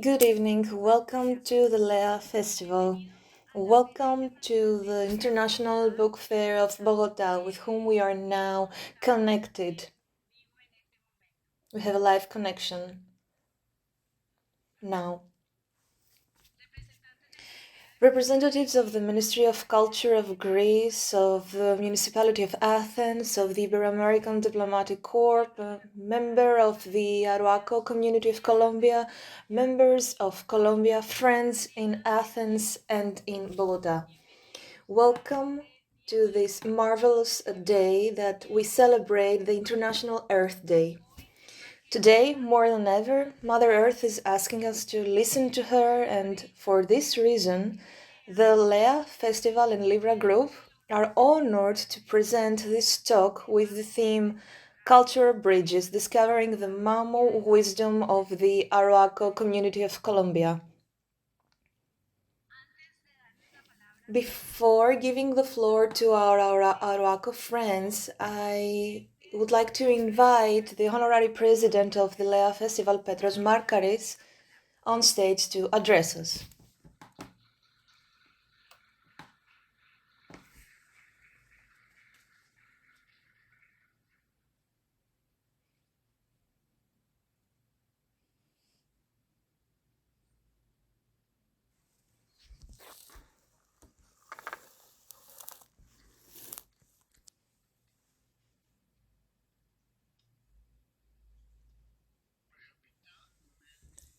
Good evening. Welcome to the LEA Festival. Welcome to the International Book Fair of Bogota, with whom we are now connected. We have a live connection now. Representatives of the Ministry of Culture of Greece, of the Municipality of Athens, of the Ibero-American Diplomatic Corps, member of the Arhuaco community of Colombia, members of Colom-bia, friends in Athens and in Bogota. Welcome to this marvelous day that we celebrate the International Earth Day. Today, more than ever, Mother Earth is asking us to listen to her, and for this reason, the LEA Festival and Libra Group are honored to present this talk with the theme Cultural Bridges, Discovering the Mamu Wisdom of the Arhuaco Community of Colombia. Before giving the floor to our Arhuaco friends, I would like to invite the Honorary President of the LEA Festival, Petros Markaris, on stage to address us.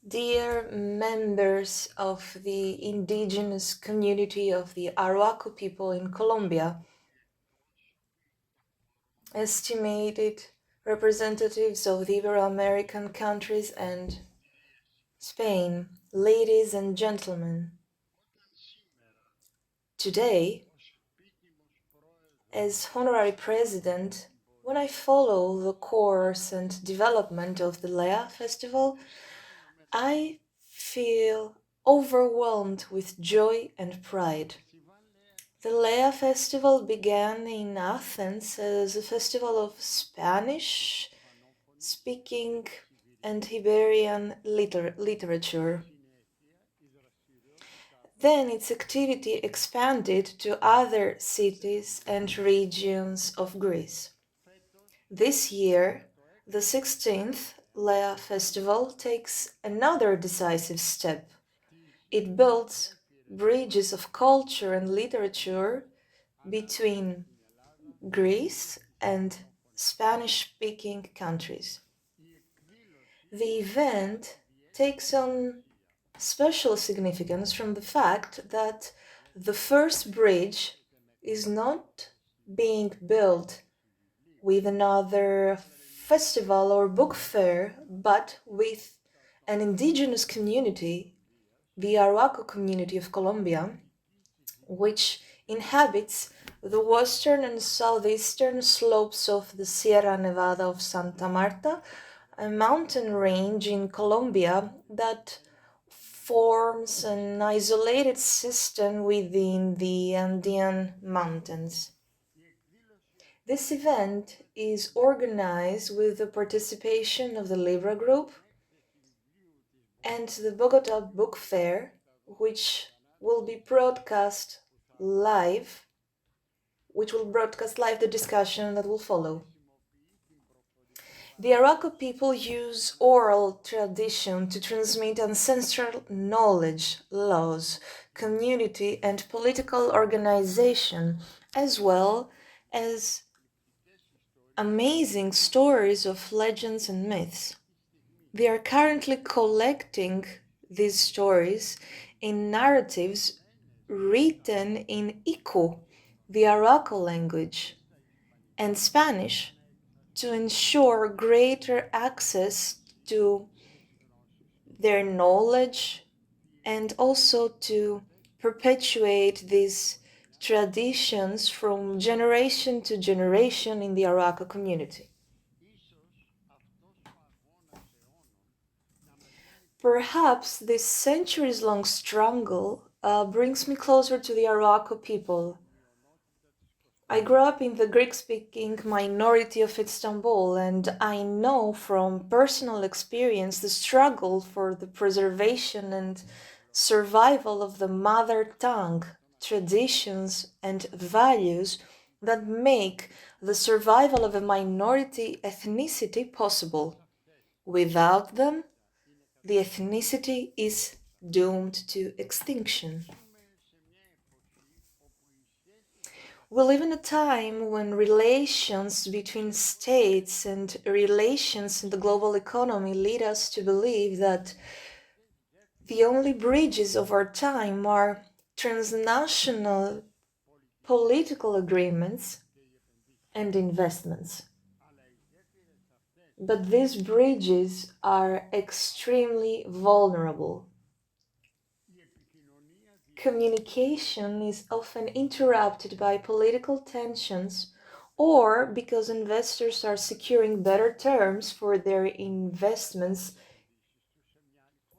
Dear members of the indigenous community of the Arhuaco people in Colombia, estimated representatives of the Ibero-American countries and Spain, ladies and gentlemen, today, as Honorary President, when I follow the course and development of the LEA Festival, I feel overwhelmed with joy and pride. The LEA Festival began in Athens as a festival of Spanish speaking and Iberian literature. Then its activity expanded to other cities and regions of Greece. This year, the 16th LEA Festival takes another decisive step. It builds bridges of culture and literature between Greece and Spanish-speaking countries. The event takes on special significance from the fact that the first bridge is not being built with another festival or book fair, but with an indigenous community, the Arhuaco community of Colombia, which inhabits the western and southeastern slopes of the Sierra Nevada of Santa Marta, a mountain range in Colombia that forms an isolated system within the Andean Mountains. This event is organized with the participation of the Libra Group and the Bogota Book Fair, which will broadcast live the discussion that will follow. The Arhuaco people use oral tradition to transmit ancestral knowledge, laws, community, and political organization, as well as amazing stories of legends and myths. They are currently collecting these stories in narratives written in Iku, the Arhuaco language, and Spanish to ensure greater access to their knowledge and also to perpetuate these traditions from generation to generation in the Arhuaco community. Perhaps this centuries-long struggle brings me closer to the Arhuaco people. I grew up in the Greek-speaking minority of Istanbul, and I know from personal experience the struggle for the preservation and survival of the mother tongue, traditions, and values that make the survival of a minority ethnicity possible. Without them, the ethnicity is doomed to extinction. We live in a time when relations between states and relations in the global economy lead us to believe that the only bridges of our time are transnational political agreements and investments. But these bridges are extremely vulnerable. Communication is often interrupted by political tensions or because investors are securing better terms for their investments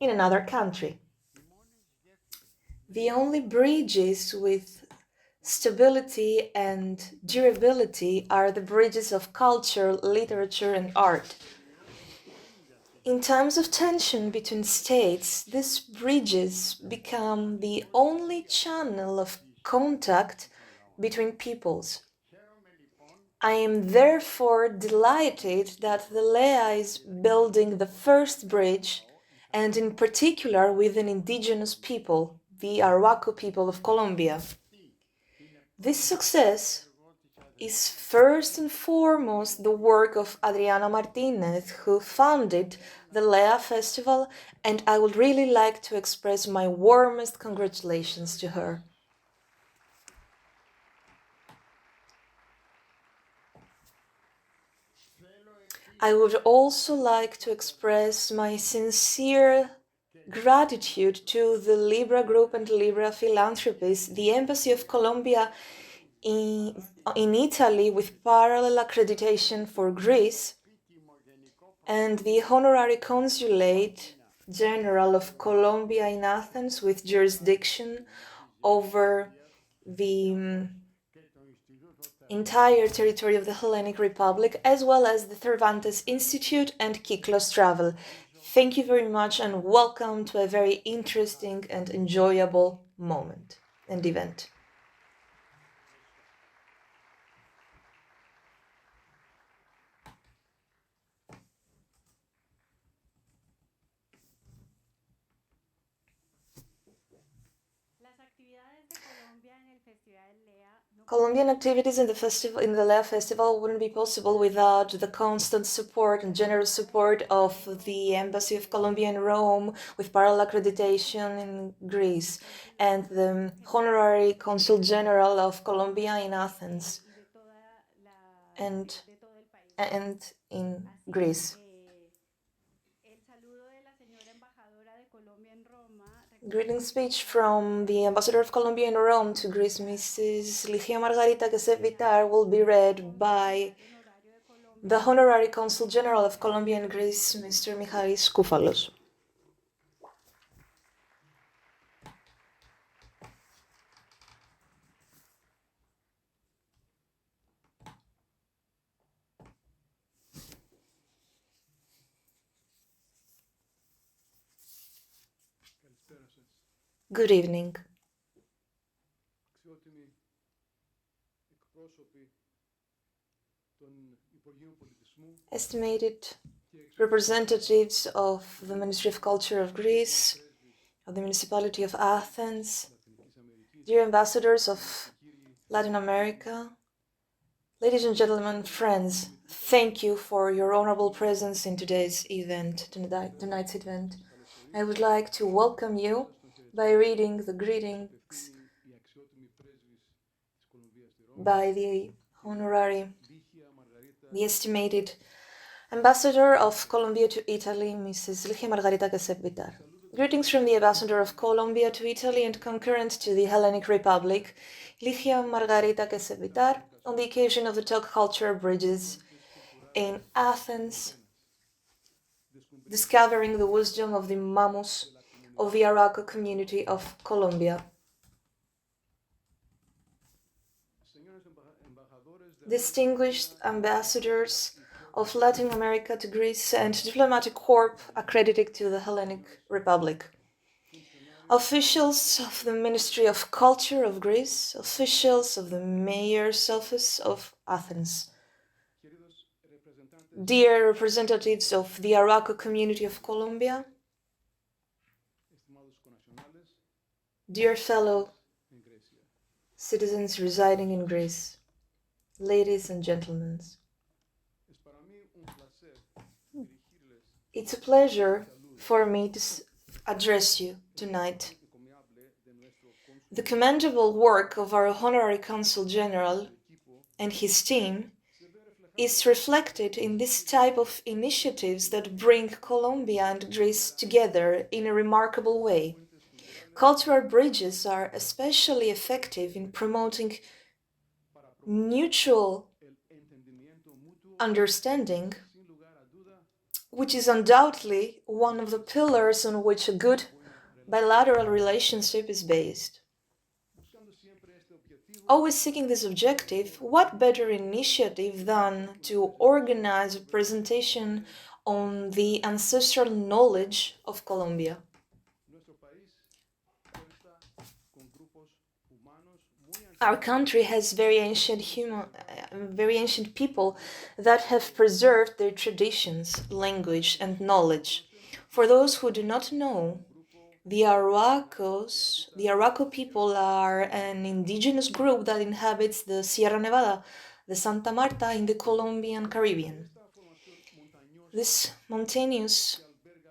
in another country. The only bridges with stability and durability are the bridges of culture, literature, and art. In times of tension between states, these bridges become the only channel of contact between peoples. I am therefore delighted that the LEA is building the first bridge, and in particular with an indigenous people, the Arhuaco people of Colombia. This success is first and foremost the work of Adriana Martinez, who founded the LEA Festival, and I would really like to express my warmest congratulations to her. I would also like to express my sincere gratitude to the Libra Group and Libra Philanthropies, the Embassy of Colombia in Italy with parallel accreditation for Greece, and the Honorary Consulate General of Colom-bia in Athens with jurisdiction over the entire territory of the Hellenic Republic, as well as the Cervantes Institute and Kiklos Travel. Thank you very much and welcome to a very interesting and enjoyable moment and event. Colombian activities in the LEA Festival wouldn't be possible without the constant support and generous support of the Embassy of Colombia in Rome with parallel accreditation in Greece and the Honorary Consul General of Colombia in Athens and in Greece. Greeting speech from the Ambassador of Colombia in Rome to Greece, Mrs. Ligia Margarita Queset-Vitar, will be read by the Honorary Consul General of Colombia in Greece, Mr. Michalis Koufalos. Good evening. Estimated representatives of the Ministry of Culture of Greece, of the Municipality of Athens, dear ambassadors of Latin America, ladies and gentlemen, friends, thank you for your honorable presence in tonight's event. I would like to welcome you by reading the greetings by the Honorary, the estimated Ambassador of Colombia to Italy, Mrs. Ligia Margarita Queset-Vitar. Greetings from the Ambassador of Colombia to Italy and concurrent to the Hellenic Republic, Ligia Margarita Queset-Vitar, on the occasion of the Talk Culture Bridges in Athens, discovering the wisdom of the Mamus of the Arhuaco community of Colombia. distinguished ambassadors of Latin America to Greece, and diplomatic corps accredited to the Hellenic Republic. Officials of the Ministry of Culture of Greece, officials of the Mayor's Office of Athens, dear representatives of the Arhuaco community of Colom-bia, dear fellow citizens residing in Greece, ladies and gentlemen, it's a pleasure for me to address you tonight. The commendable work of our Honorary Consul General and his team is reflected in this type of initiatives that bring Colombia and Greece together in a remarkable way. Cultural bridges are especially effective in promoting mutual understanding, which is undoubtedly one of the pillars on which a good bilateral relationship is based. Always seeking this objective, what better initiative than to organize a presentation on the ancestral knowledge of Colombia? Our country has very ancient people that have preserved their traditions, language, and knowledge. For those who do not know, the Arhuaco people are an indigenous group that inhabits the Sierra Nevada, the Santa Marta in the Colombian Caribbean. This mountainous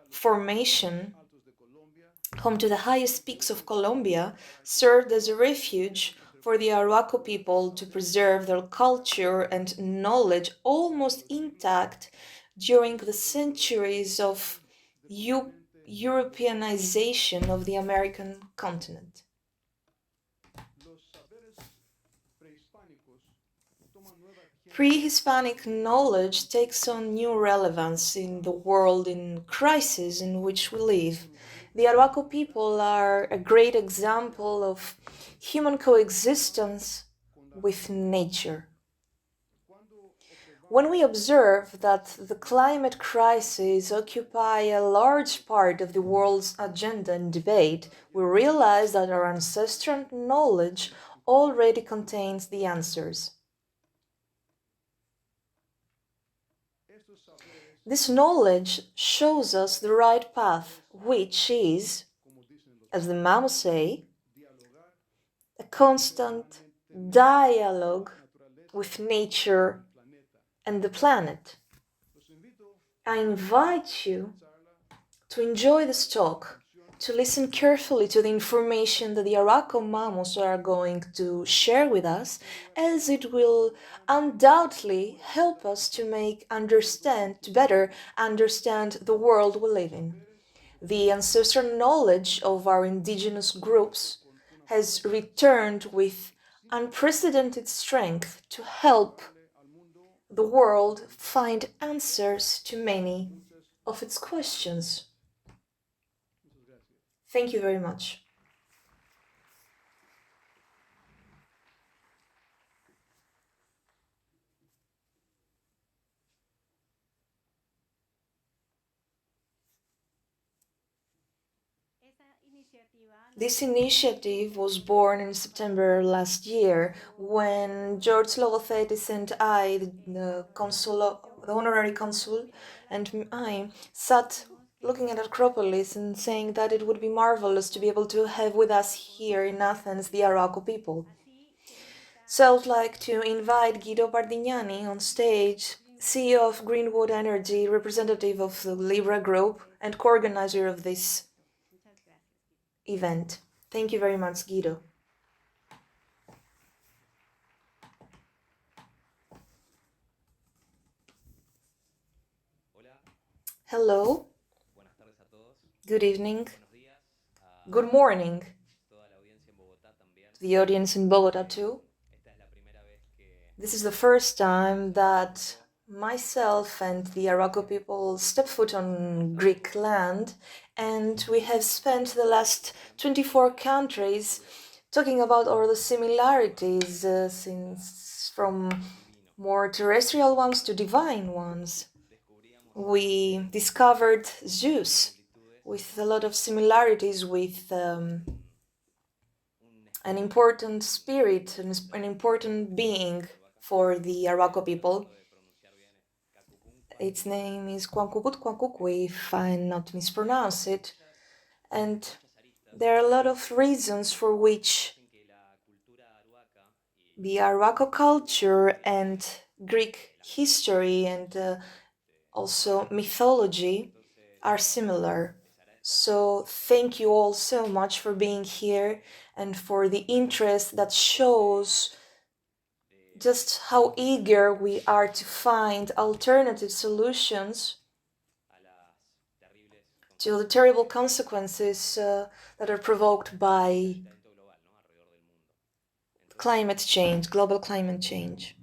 formation, home to the highest peaks of Colombia, served as a refuge for the Arhuaco people to preserve their culture and knowledge almost intact during the centuries of Europeanization of the American continent. Pre-Hispanic knowledge takes on new relevance in the world in crisis in which we live. The Arhuaco people are a great example of human coexistence with nature. When we observe that the climate crisis occupies a large part of the world's agenda and debate, we realize that our ancestral knowledge already contains the answers. This knowledge shows us the right path, which is, as the Mamus say, a constant dialogue with nature and the planet. I invite you to enjoy this talk, to listen carefully to the information that the Arhuaco Mamus are going to share with us, as it will undoubtedly help us to better understand the world we live in. The ancestral knowledge of our indigenous groups has returned with unprecedented strength to help the world find answers to many of its questions. Thank you very much. This initiative was born in September last year when George Logothetis and I, the honorary consul, and I sat looking at Acropolis and saying that it would be marvelous to be able to have with us here in Athens the Arhuaco people. So I'd like to invite Guido Bardignani on stage, CEO of Greenwood Energy, representative of the Libra Group, and co-organizer of this event. Thank you very much, Guido. Hello. Good evening. Good morning to the audience in Bogota too. This is the first time that myself and the Arhuaco people step foot on Greek land, and we have spent the last 24 countries talking about all the similarities since from more terrestrial ones to divine ones. We discovered Zeus with a lot of similarities with an important spirit, an important being for the Arhuaco people. Its name is Quancucut if I not mispronounce it. And there are a lot of reasons for which the Arhuaco culture and Greek history and also mythology are similar. So thank you all so much for being here and for the interest that shows just how eager we are to find alternative solutions to the terrible consequences that are provoked by climate change, global climate change.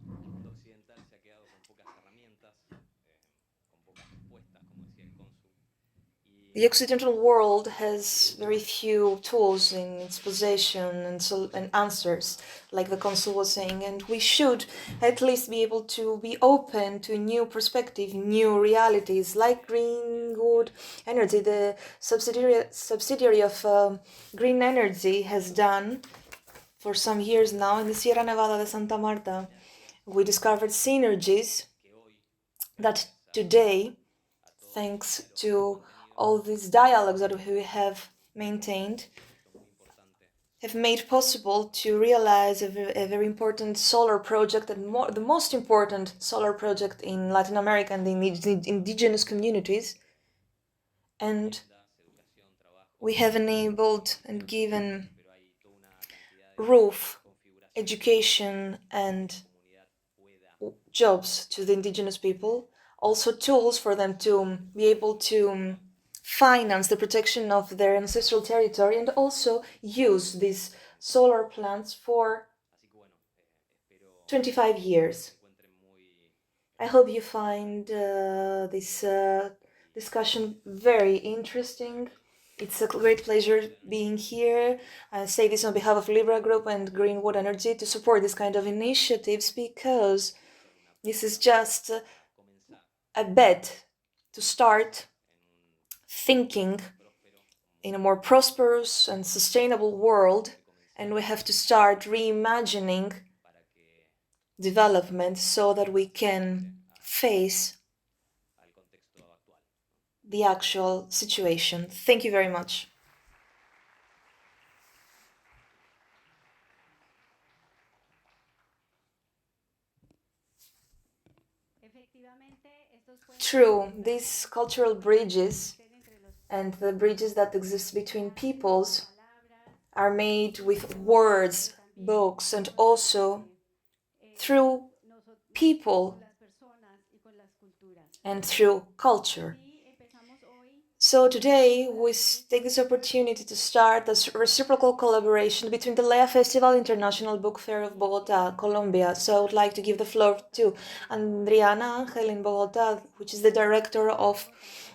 The Occidental world has very few tools in its possession and answers, like the Consul was saying, and we should at least be able to be open to new perspective, new realities, like Greenwood Energy, the subsidiary of Green Energy, has done for some years now in the Sierra Nevada de Santa Marta. We discovered synergies that today, thanks to all these dialogues that we have maintained, have made possible to realize a very important solar project, and the most important solar project in Latin America and the indigenous communities. And we have enabled and given roof, education, and jobs to the indigenous people, also tools for them to be able to finance the protection of their ancestral territory and also use these solar plants for 25 years. I hope you find this discussion very interesting. It's a great pleasure being here. I say this on behalf of Libra Group and Greenwood Energy to support this kind of initiatives, because this is just a bet to start thinking in a more prosperous and sustainable world, and we have to start reimagining development so that we can face the actual situation. Thank you very much. True, these cultural bridges and the bridges that exist between peoples are made with words, books, and also through people and through culture. So today we take this opportunity to start a reciprocal collaboration between the LEA Festival International Book Fair of Bogota, Colombia. So I would like to give the floor to Adriana Angel in Bogota, which is the director of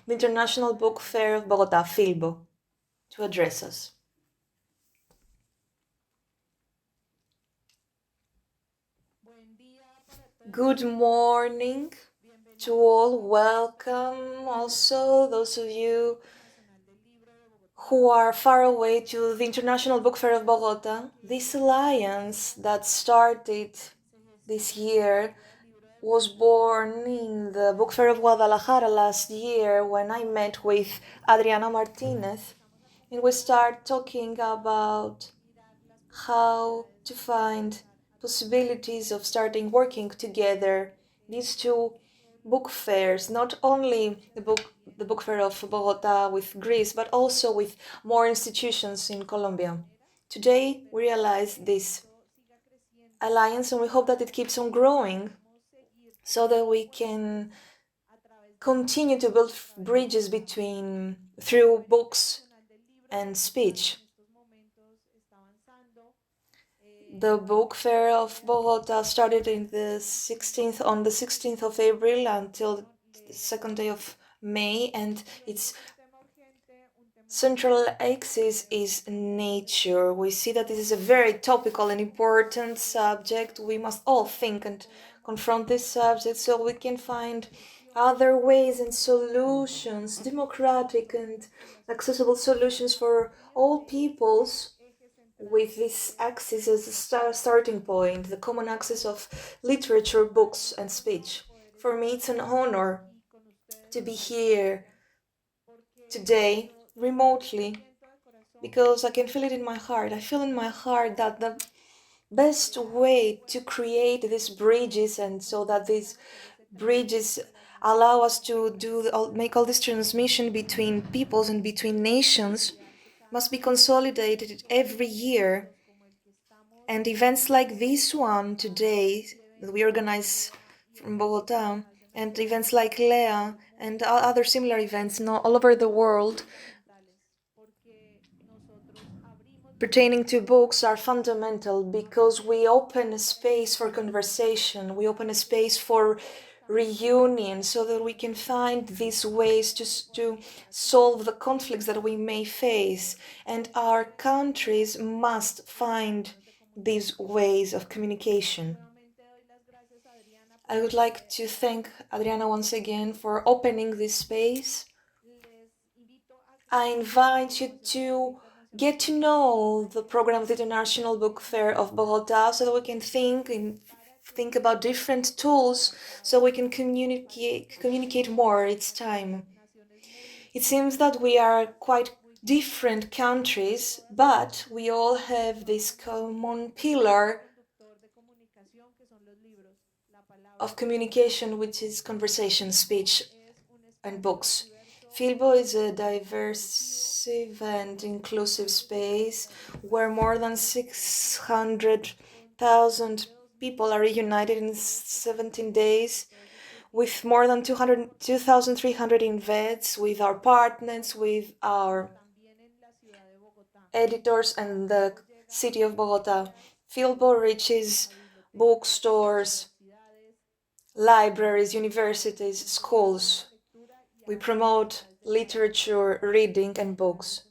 the International Book Fair of Bogota, FILBO, to address us. Good morning to all. Welcome also those of you who are far away to the International Book Fair of Bogota. This alliance that started this year was born in the Book Fair of Guadalajara last year, when I met with Adriana Martinez, and we start talking about how to find possibilities of starting working together. These two book fairs, not only the book fair of Bogota with Greece, but also with more institutions in Colombia. Today we realize this alliance, and we hope that it keeps on growing so that we can continue to build bridges between through books and speech. The book fair of Bogota started on the 16th of April until the 2nd day of May, and its central axis is nature. We see that this is a very topical and important subject. We must all think and confront this subject so we can find other ways and solutions, democratic and accessible solutions for all peoples, with this axis as a starting point, the common axis of literature, books, and speech. For me, it's an honor to be here today, remotely, because I can feel it in my heart. I feel in my heart that the best way to create these bridges, and so that these bridges allow us to make all this transmission between peoples and between nations, must be consolidated every year. And events like this one today that we organize from Bogota, and events like LEA and other similar events all over the world pertaining to books are fundamental, because we open a space for conversation, we open a space for reunion, so that we can find these ways to solve the conflicts that we may face. And our countries must find these ways of communication. I would like to thank Adriana once again for opening this space. I invite you to get to know the program of the International Book Fair of Bogota, so that we can think about different tools, so we can communicate more. It's time. It seems that we are quite different countries, but we all have this common pillar of communication, which is conversation, speech, and books. Filbo is a diverse and inclusive space where more than 600,000 people are reunited in 17 days, with more than 2,300 invets, with our partners, with our editors, and the city of Bogota. Filbo reaches bookstores, libraries, universities, schools. We promote literature, reading, and books.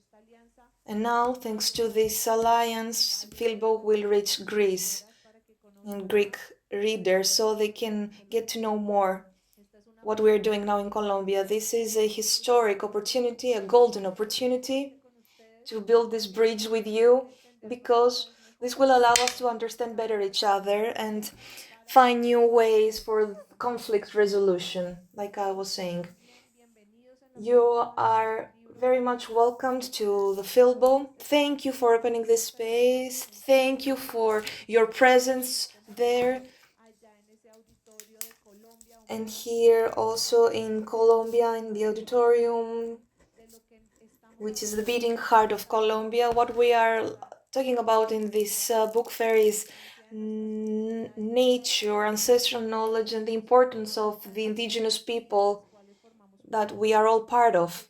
And now, thanks to this alliance, Filbo will reach Greece and Greek readers, so they can get to know more what we're doing now in Colombia. This is a historic opportunity, a golden opportunity to build this bridge with you, because this will allow us to understand better each other and find new ways for conflict resolution, like I was saying. You are very much welcomed to the Filbo. Thank you for opening this space. Thank you for your presence there. And here also in Colombia, in the auditorium, which is the beating heart of Colombia. What we are talking about in this book fair is nature, ancestral knowledge, and the importance of the indigenous people that we are all part of.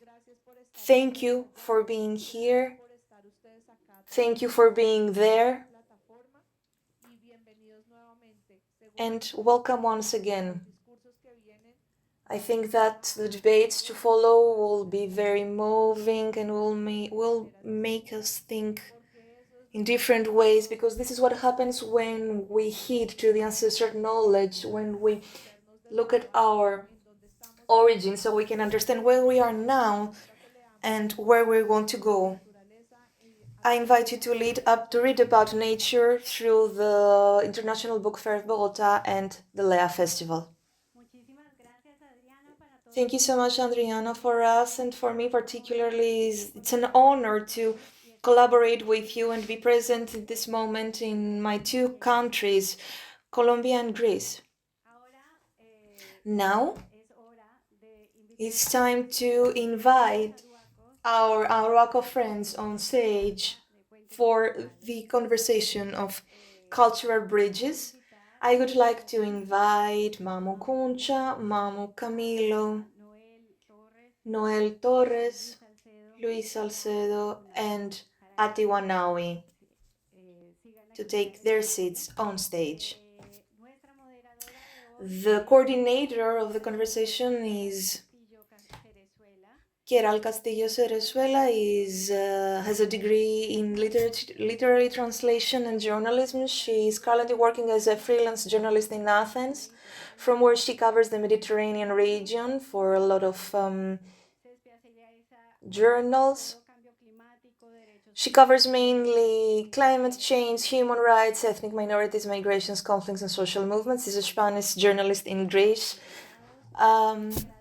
Thank you for being here. Thank you for being there. And welcome once again. I think that the debates to follow will be very moving and will make us think in different ways, because this is what happens when we heed to the ancestral knowledge, when we look at our origin, so we can understand where we are now and where we want to go. I invite you to read about nature through the International Book Fair of Bogota and the LEA Festival. Thank you so much, Adriana. For us and for me particularly, it's an honor to collaborate with you and be present in this moment in my two countries, Colombia and Greece. Now, it's time to invite our Arhuaco friends on stage for the conversation of cultural bridges. I would like to invite Mamu Kuncha, Mamu Camilo, Noel Torres, Luis Salcedo, and Ati Gunnawi to take their seats on stage. The coordinator of the conversation is Que-ralt Castillo has a degree in literary translation and journalism. She is currently working as a freelance journalist in Athens, from where she covers the Mediterranean region for a lot of journals. She covers mainly climate change, human rights, ethnic minorities, migrations, conflicts, and social movements. She's a Spanish journalist in Greece.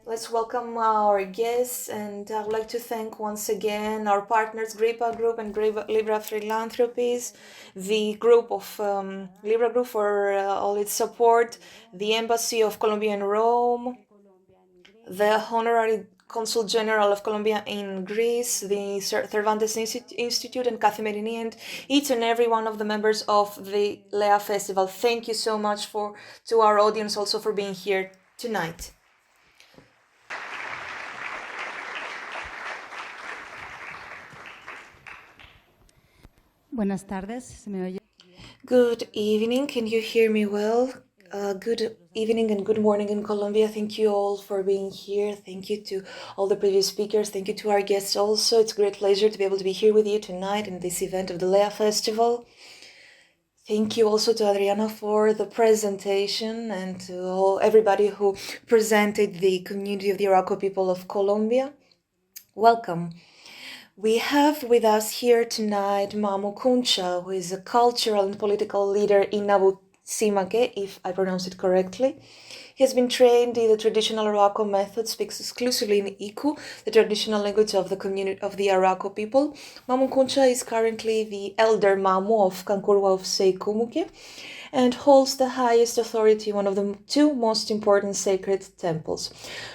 Let's welcome our guests, and I would like to thank once again our partners, Libra Group and Libra Philanthropies, the group of Libra Group for all its support, the Embassy of Colombia in Rome, the Honorary Consul General of Colombia in Greece, the Cervantes Institute, and Cathemerini, and each and every one of the members of the LEA Festival. Thank you so much to our audience also for being here tonight. Buenas tardes, ¿se me oye? Good evening, can you hear me well? Good evening and good morning in Colombia. Thank you all for being here. Thank you to all the previous speakers. Thank you to our guests also. It's a great pleasure to be able to be here with you tonight in this event of the LEA Festival. Thank you also to Adriana for the presentation and to everybody who presented the community of the Arhuaco people of Colombia. Welcome. We have with us here tonight Mamu Kuncha, who is a cultural and political leader in Abu Simake, if I pronounce it correctly. He has been trained in the traditional Arhuaco method, speaks exclusively in Iku, the traditional language of the community of the Arhuaco people. Mamu Kuncha is currently the elder Mamu of Kancurwa of Seikumuke and holds the highest authority in one of the two most important sacred temples.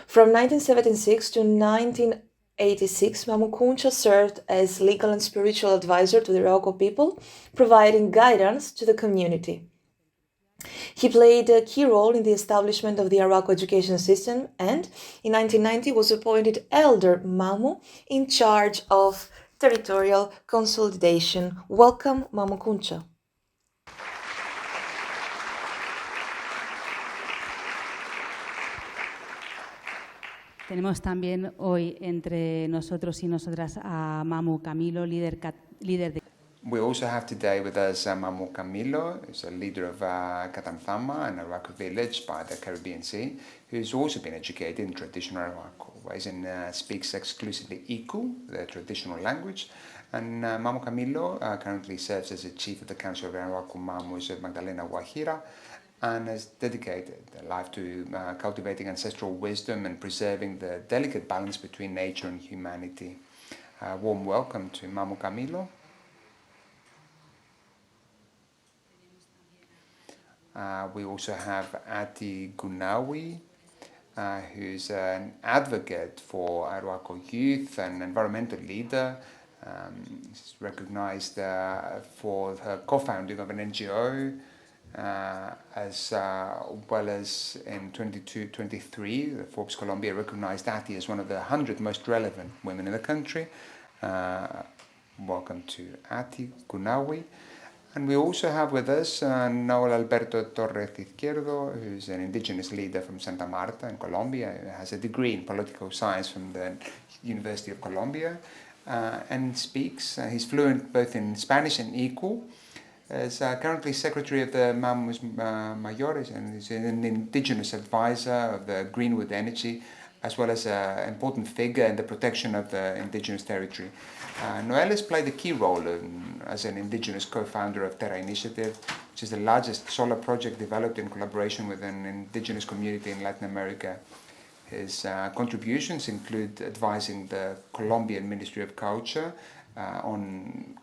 From 1976 to 1986, Mamu Kuncha served as legal and spiritual advisor to the Arhuaco people, providing guidance to the community. He played a key role in the establishment of the Arhuaco education system and, in 1990, was appointed Elder Mamu in charge of territorial consolidation. Welcome, Mamu Kuncha. Tenemos también hoy entre nosotros y nosotras a Mamu Camilo, líder de... We also have today with us Mamu Camilo, who's a leader of Catanzama, an Arhuaco village by the Caribbean Sea, who's also been educated in traditional Arhuaco, speaks exclusively Iku, the traditional language. And Mamu Camilo currently serves as the chief of the Council of Arhuaco Mamus of Magdalena Guajira, and has dedicated their life to cultivating ancestral wisdom and preserving the delicate balance between nature and humanity. Warm welcome to Mamu Camilo. We also have Ati Gunnawi, who's an advocate for Arhuaco youth and environmental leader. She's recognized for her co-founding of an NGO, as well as in 2023, the Forbes Colom-bia recognized Ati as one of the 100 most relevant women in the country. Welcome to Ati Gunnawi. And we also have with us Noel Alberto Torres Izquierdo, who's an indigenous leader from Santa Marta in Colombia, who has a degree in political science from the University of Colombia, and speaks. He's fluent both in Spanish and Iku. Is currently secretary of the Mamus Mayores, and is an indigenous advisor of the Greenwood Energy, as well as an important figure in the protection of the indigenous territory. Noel has played a key role as an indigenous co-founder of Terra Initiative, which is the largest solar project developed in collaboration with an indigenous community in Latin America. His contributions include advising the Colombian Ministry of Culture on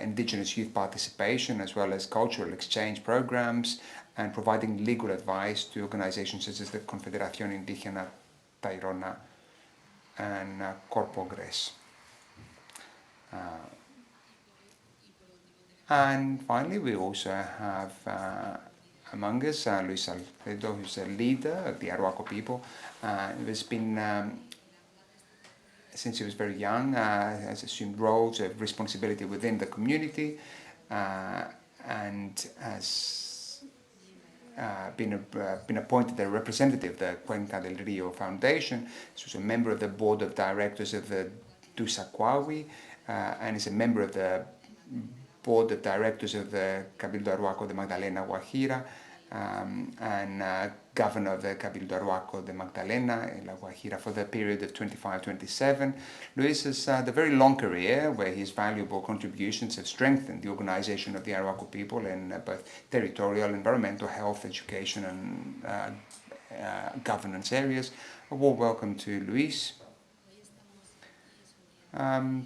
indigenous youth participation, as well as cultural exchange programs, and providing legal advice to organizations such as the Confederación Indígena Tairona and Corpogres. And finally, we also have among us Luis Salcedo, who's a leader of the Arhuaco people, who has been since he was very young, has assumed roles of responsibility within the community, and has been appointed a representative of the Cuenca del Rio Foundation. She was a member of the board of directors of the Dusacuawi, and is a member of the board of directors of the Cabildo Arhuaco de Magdalena Guajira, and governor of the Cabildo Arhuaco de Magdalena in La Guajira for the period of 25-27. Luis has had a very long career where his valuable contributions have strengthened the organization of the Arhuaco people in both territorial, environmental, health, education, and governance areas. A warm welcome to Luis.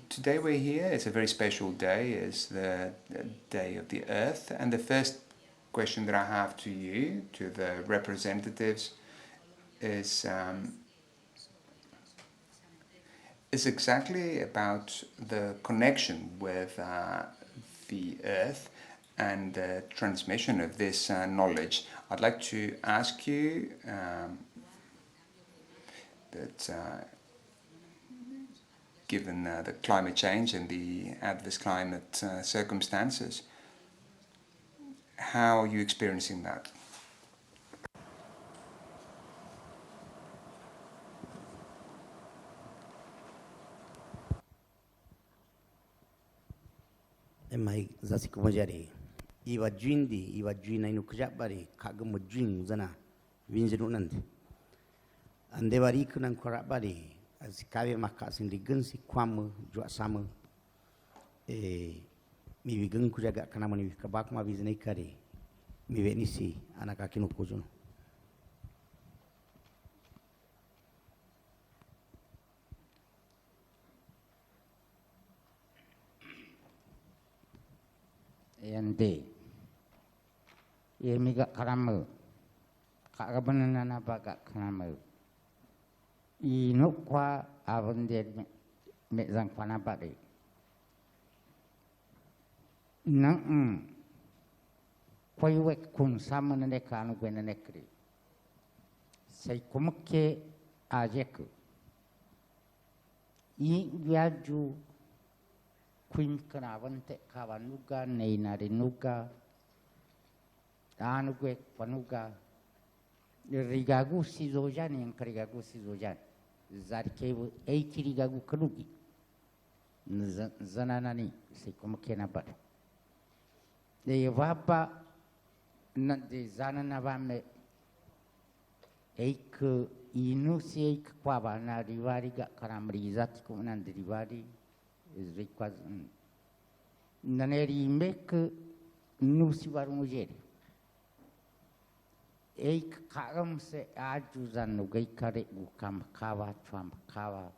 Today we're here. It's a very special day. It's the Day of the Earth, and the first question that I have to you, to the representatives, is exactly about the connection with the Earth and the transmission of this knowledge. I'd like to ask you that given the climate change and the adverse climate circumstances, how are you experiencing that? Mai zasi kumajari iwa juina inu kujabari kagamo juin zana vinjenu nanti ande bari kunan korabari azikabe makasin digensi kwamu jua sama mi bigen kujaga kana mani kabak ma biznai kari mi venisi anaka kinu kujuno Yande, yemi gak karamu, kak kebenaran apa gak karamu. Inuk kwa avendir mezang panapari. Nang koi wek kun sama nene kanu kwe nene kri. Say kumuke ajeku. I viaju Queen Canavante Cavanuga, Neinarinuga, Anugue, Panuga, Rigagusi Zojani and Karigagusi Zojan, Zarkevu, Eikirigagu Kanugi, Zananani, Sekomakena Bat. The Vapa, not the Zananavame, Eik Inusi Quava, Narivariga, Karamri, Zatiko, and the Rivari. Is requires naneri make nusi varungeri ek karam se ajuzan nugai kare ukam kawa chwam kawa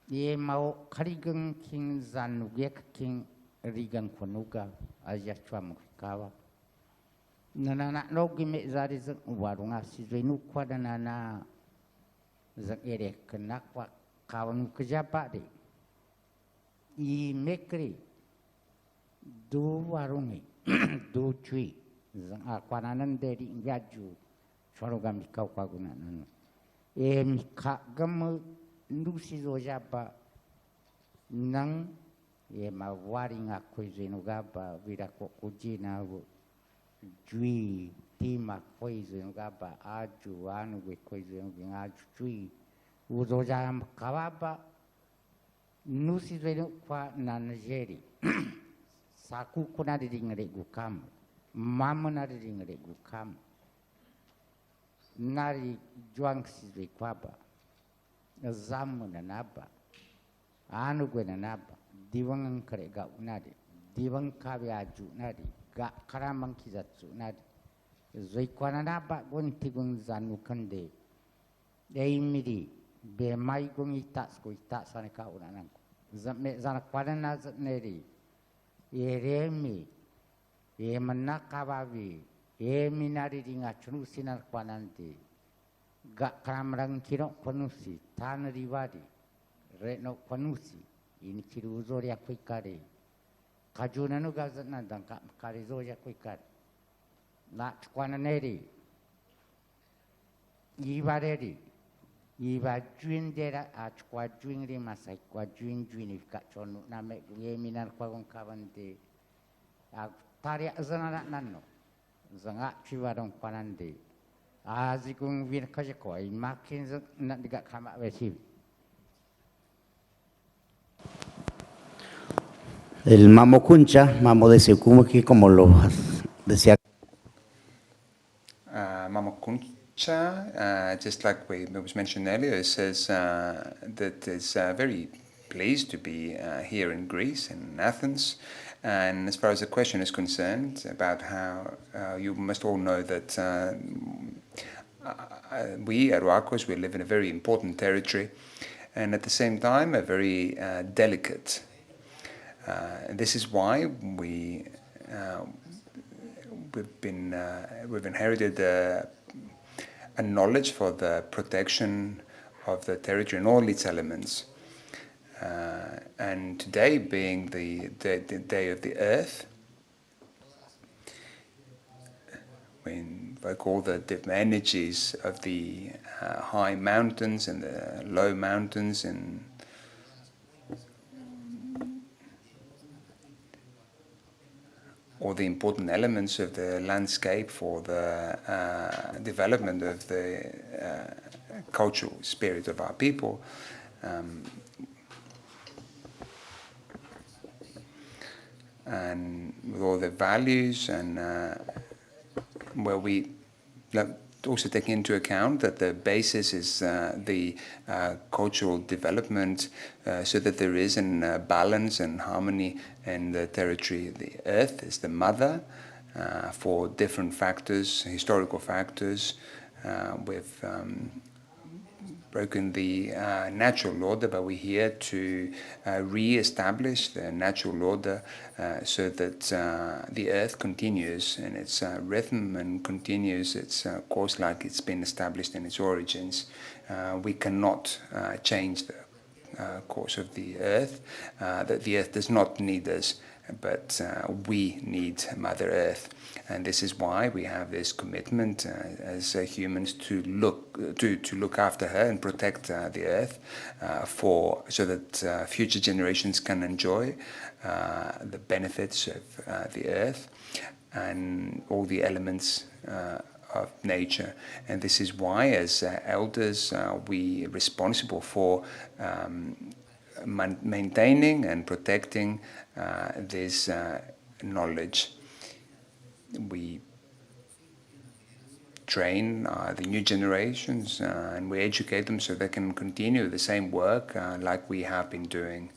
ye mau karigang king zan nugek king rigang konuga aja chwam kawa nana nogi me zari zang warunga si zenu kwadana na zang ere kenakwa kawan kejapa de I mekri do warungi do chui zang akwanan dari ngaju chorogam kau kagunan mika gam nusi zojaba nang ma waring aku zenugaba virako kujina jui tima koi zenugaba aju anu we koi zenugaba aju chui uzojam kawaba Nusi venu kwa nanjeri, saku kuna dingere gukam, mama nari dingere gukam, nari juang si kwaba, zamu nanaba, anu gue nanaba, diwang kare ga unadi, diwang kabe aju nadi, ga karamang kizatsu nadi, zoi kwa nanaba gonti gung zanu kande, miri. Be mai gung itas ko itas sana ka unanan zamme zana kwadana zatneri remi manakabavi minari ringa chunu sinar kwananti ga kramrang kiro konusi tan riwadi reno konusi ini kiru zoria kuikari kajunanu gazatna dangka kari zoria kuikari na kwananeri ibareri Iba juin dera at kwa juin rimasai kwa juin if kachonu na me yeminar kwa kawan de taria zanana nano zanga chiwarong panandi. Azikung win kajakoi makin nak digak kamak wesib. El Mamu Kuncha, Mamu de Secumo, que como lo decía. Mamu Kuncha, just like it was mentioned earlier, it says that it's very pleased to be here in Greece, in Athens. And as far as the question is concerned about how you must all know that we, Arhuacos, we live in a very important territory and at the same time a very delicate. This is why we've inherited a knowledge for the protection of the territory and all its elements. And today being the Day of the Earth, we invoke all the energies of the high mountains and the low mountains and all the important elements of the landscape for the development of the cultural spirit of our people. And with all the values and where we also take into account that the basis is the cultural development so that there is a balance and harmony in the territory. The earth is the mother for different factors, historical factors. We've broken the natural order, but we're here to re-establish the natural order so that the earth continues in its rhythm and continues its course like it's been established in its origins. We cannot change the course of the earth, that the earth does not need us, but we need Mother Earth. And this is why we have this commitment as humans to look after her and protect the earth so that future generations can enjoy the benefits of the earth and all the elements of nature. And this is why, as elders, we are responsible for maintaining and protecting this knowledge. We train the new generations and we educate them so they can continue the same work like we have been doing.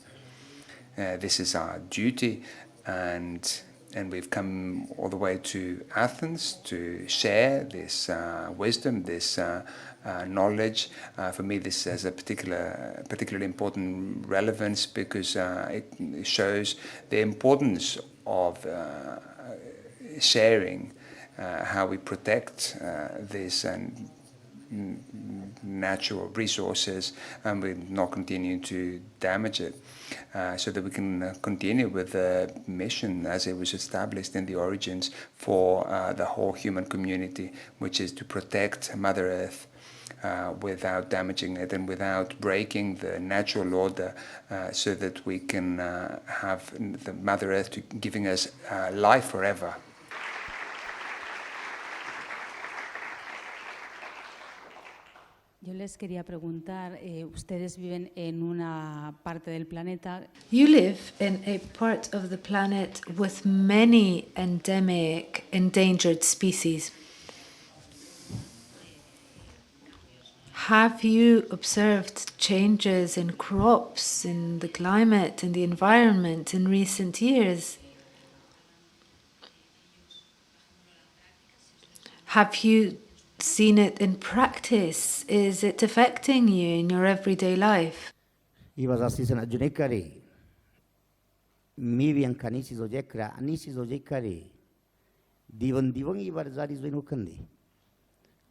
This is our duty, and we've come all the way to Athens to share this wisdom, this knowledge. For me, this has a particularly important relevance because it shows the importance of sharing how we protect these natural resources and we not continue to damage it, so that we can continue with the mission as it was established in the origins for the whole human community, which is to protect Mother Earth without damaging it and without breaking the natural order, so that we can have the Mother Earth giving us life forever. Yo les quería preguntar, ustedes viven en una parte del planeta. You live in a part of the planet with many endemic, endangered species. Have you observed changes in crops, in the climate, in the environment in recent years? Have you seen it in practice? Is it affecting you in your everyday life? Iba así se junekari. Mi bien kanisi zojekra, anisi zojekari. Divan ibar zari zoinukandi.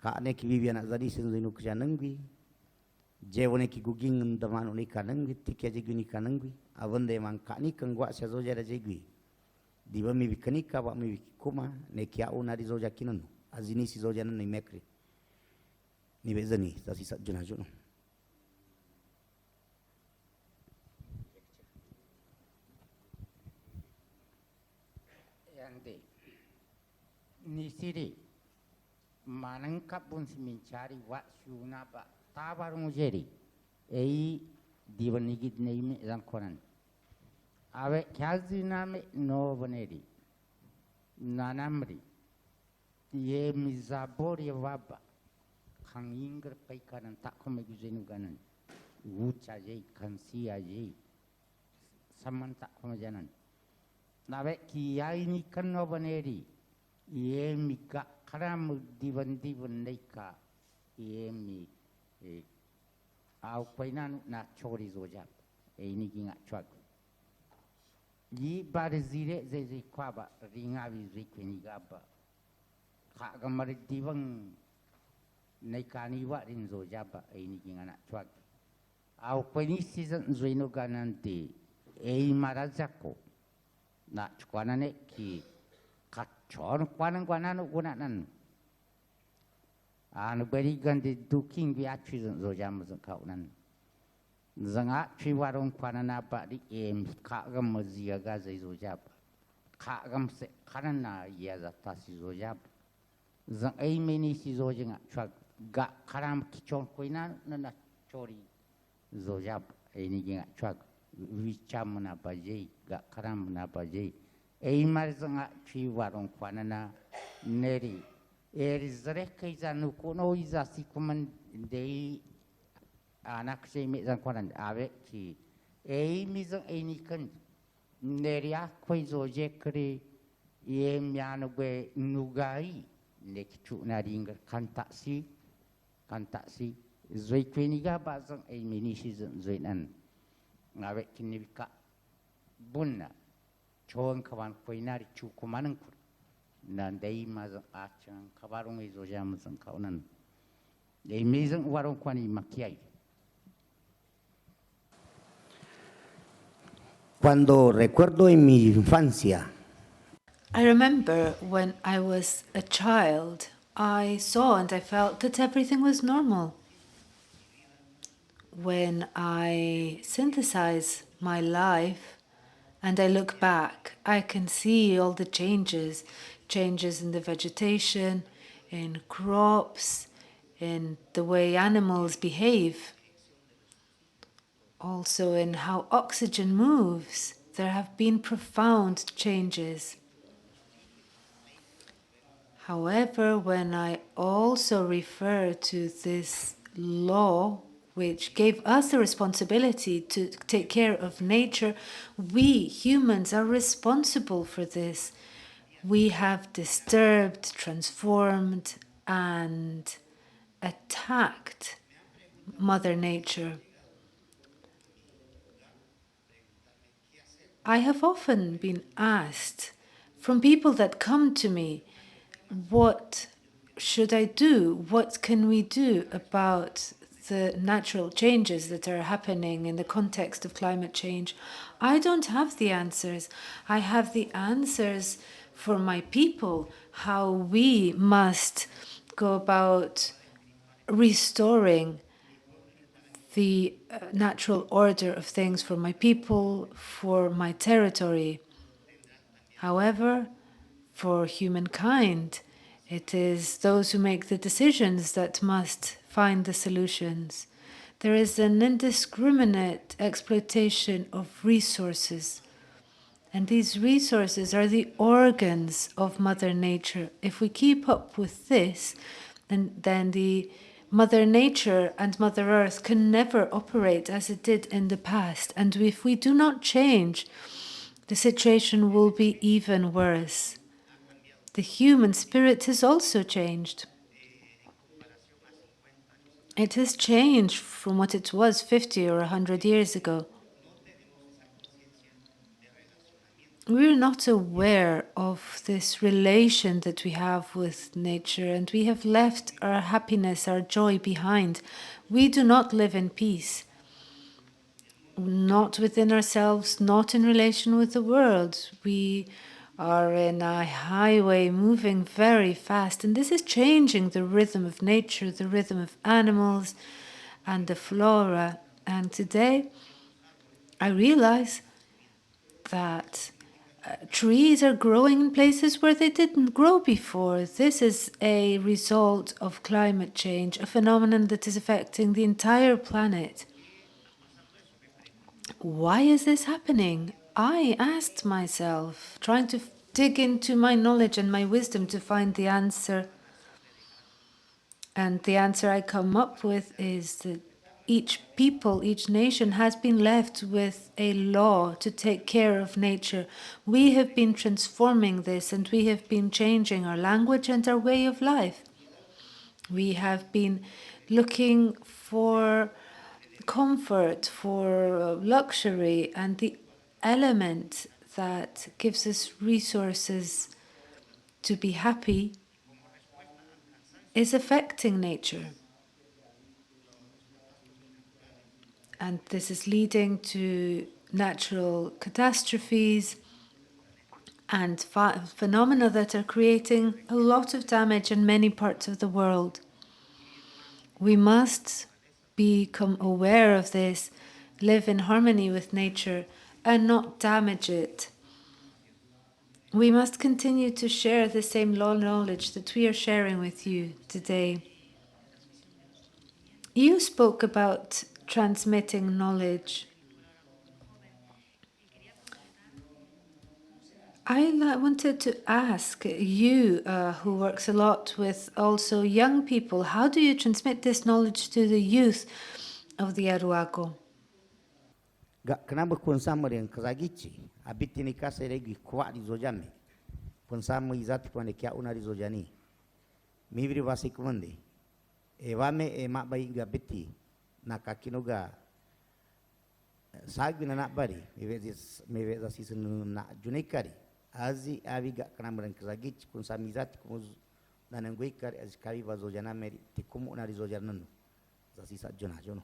Kaane ki bibian zari zoinuk janangwi. Jevone ki guging daman unika nangwi, tikya jeguni kanangwi. Avande man kani kangwa se zojera jegwi. Diva mi bikanika wa mi kuma ne kia unari zojakinanu. Azini si zojanan ni mekri. Ni bezani tasi sajuna juno. Yandi Nisiri, manangkap pun si mencari wak siuna ba tabarung jeri, diwanigid na imi zangkonan. Awe kazi name no baneri, nanamri, ye mizabori waba, kang ingger paikanan tak komeguzenu ganan, wucha jay kansia jay, saman tak komejanan. Nawe kiai ni kan no baneri. Ye mi ka karam divan neika ye mi au painan na chori zoja ini ginga chwag yi bar zire ze kwaba ringa bi zikweni gaba ka gamar divan neika ni wa rin zoja ba ini ginga na chwag au paini season zoino ganante marazako na chkwana ne ki kacor kuanan gunanan anu berikan di duking biacu zojam zengkaunan zanga ciwarung kuanan apa di kagam ziaga zai zojab kagam se karena ia zatasi zojab zang meni si zojeng chak ga karam kicon kuinan nana cori zojab ini geng chak wicam na bajai ga karam na bajai marzanga ci warong kwanana neri zrek kaiza nukono iza sikuman dei anak sei me zang kwanan ave ci mizang nikan neri akwai zoje kri miano be nugai nekchu naringa kantasi zoi kweniga bazang minisi zoinan ave kinibika bunna Chong kawan koinari cukumanan kur, nandai mazang acang kabarung izo jam mazang kaunan, dei mezang warung kwani makiai. Cuando recuerdo en mi infancia, I remember when I was a child, I saw and I felt that everything was normal. When I synthesize my life, and I look back, I can see all the changes in the vegetation, in crops, in the way animals behave, also in how oxygen moves. There have been profound changes. However, when I also refer to this law which gave us the responsibility to take care of nature, we humans are responsible for this. We have disturbed, transformed, and attacked Mother Nature. I have often been asked from people that come to me, what should I do? What can we do about the natural changes that are happening in the context of climate change? I don't have the answers. I have the answers for my people, how we must go about restoring the natural order of things for my people, for my territory. However, for humankind, it is those who make the decisions that must find the solutions. There is an indiscriminate exploitation of resources, and these resources are the organs of Mother Nature. If we keep up with this, then the Mother Nature and Mother Earth can never operate as it did in the past. And if we do not change, the situation will be even worse. The human spirit has also changed. It has changed from what it was 50 or 100 years ago. We're not aware of this relation that we have with nature, and we have left our happiness, our joy behind. We do not live in peace, not within ourselves, not in relation with the world. We are in a highway moving very fast, and this is changing the rhythm of nature, the rhythm of animals, and the flora. And today, I realize that trees are growing in places where they didn't grow before. This is a result of climate change, a phenomenon that is affecting the entire planet. Why is this happening? I asked myself, trying to dig into my knowledge and my wisdom to find the answer. And the answer I come up with is that each people, each nation has been left with a law to take care of nature. We have been transforming this and we have been changing our language and our way of life. We have been looking for comfort, for luxury, and the element that gives us resources to be happy is affecting nature. And this is leading to natural catastrophes and phenomena that are creating a lot of damage in many parts of the world. We must become aware of this, live in harmony with nature, and not damage it. We must continue to share the same knowledge that we are sharing with you today. You spoke about transmitting knowledge. I wanted to ask you, who works a lot with also young people, how do you transmit this knowledge to the youth of the Arhuaco? Kenapa konsama yang kazagici? Abiti ni kasa lagi kuat di zojami. Konsama izat pande kia una di zojani. Mibri vasi kumande. Evame mak bayi gabiti nakakinoga. Sagi na nak bari. Mebe zasi senu nak junikari. Azi aviga kenapa yang kazagici konsama izat kumuz nanangui kari azkavi vazojana meri tikumu una di zojananu. Zasi sajona jono.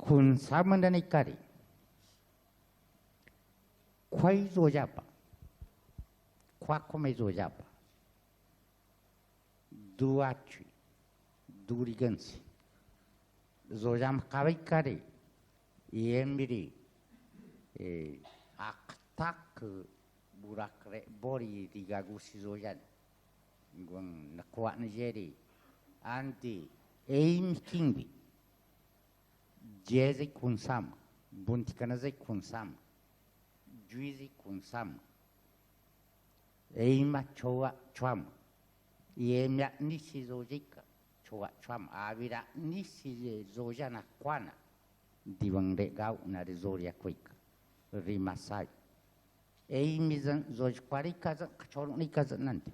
Kun sama dan ikari, kuai zojapa, kuak kome zojapa, dua cui, duri gansi, zojam kawai kari, iembiri, aktak burak re bori digagusi zojan, guang nakuat najeri, anti aim kingbi. Jezi kunsam, buntikanazai kunsam, juizi kunsam, eima choa chuam, yemya nisi zojika, choa chuam, avira nisi zojana kwana, diwang regau na de zoria kwika, rimasai. Eimizan zoj kwari kazan, kachorong ni kazan nanti.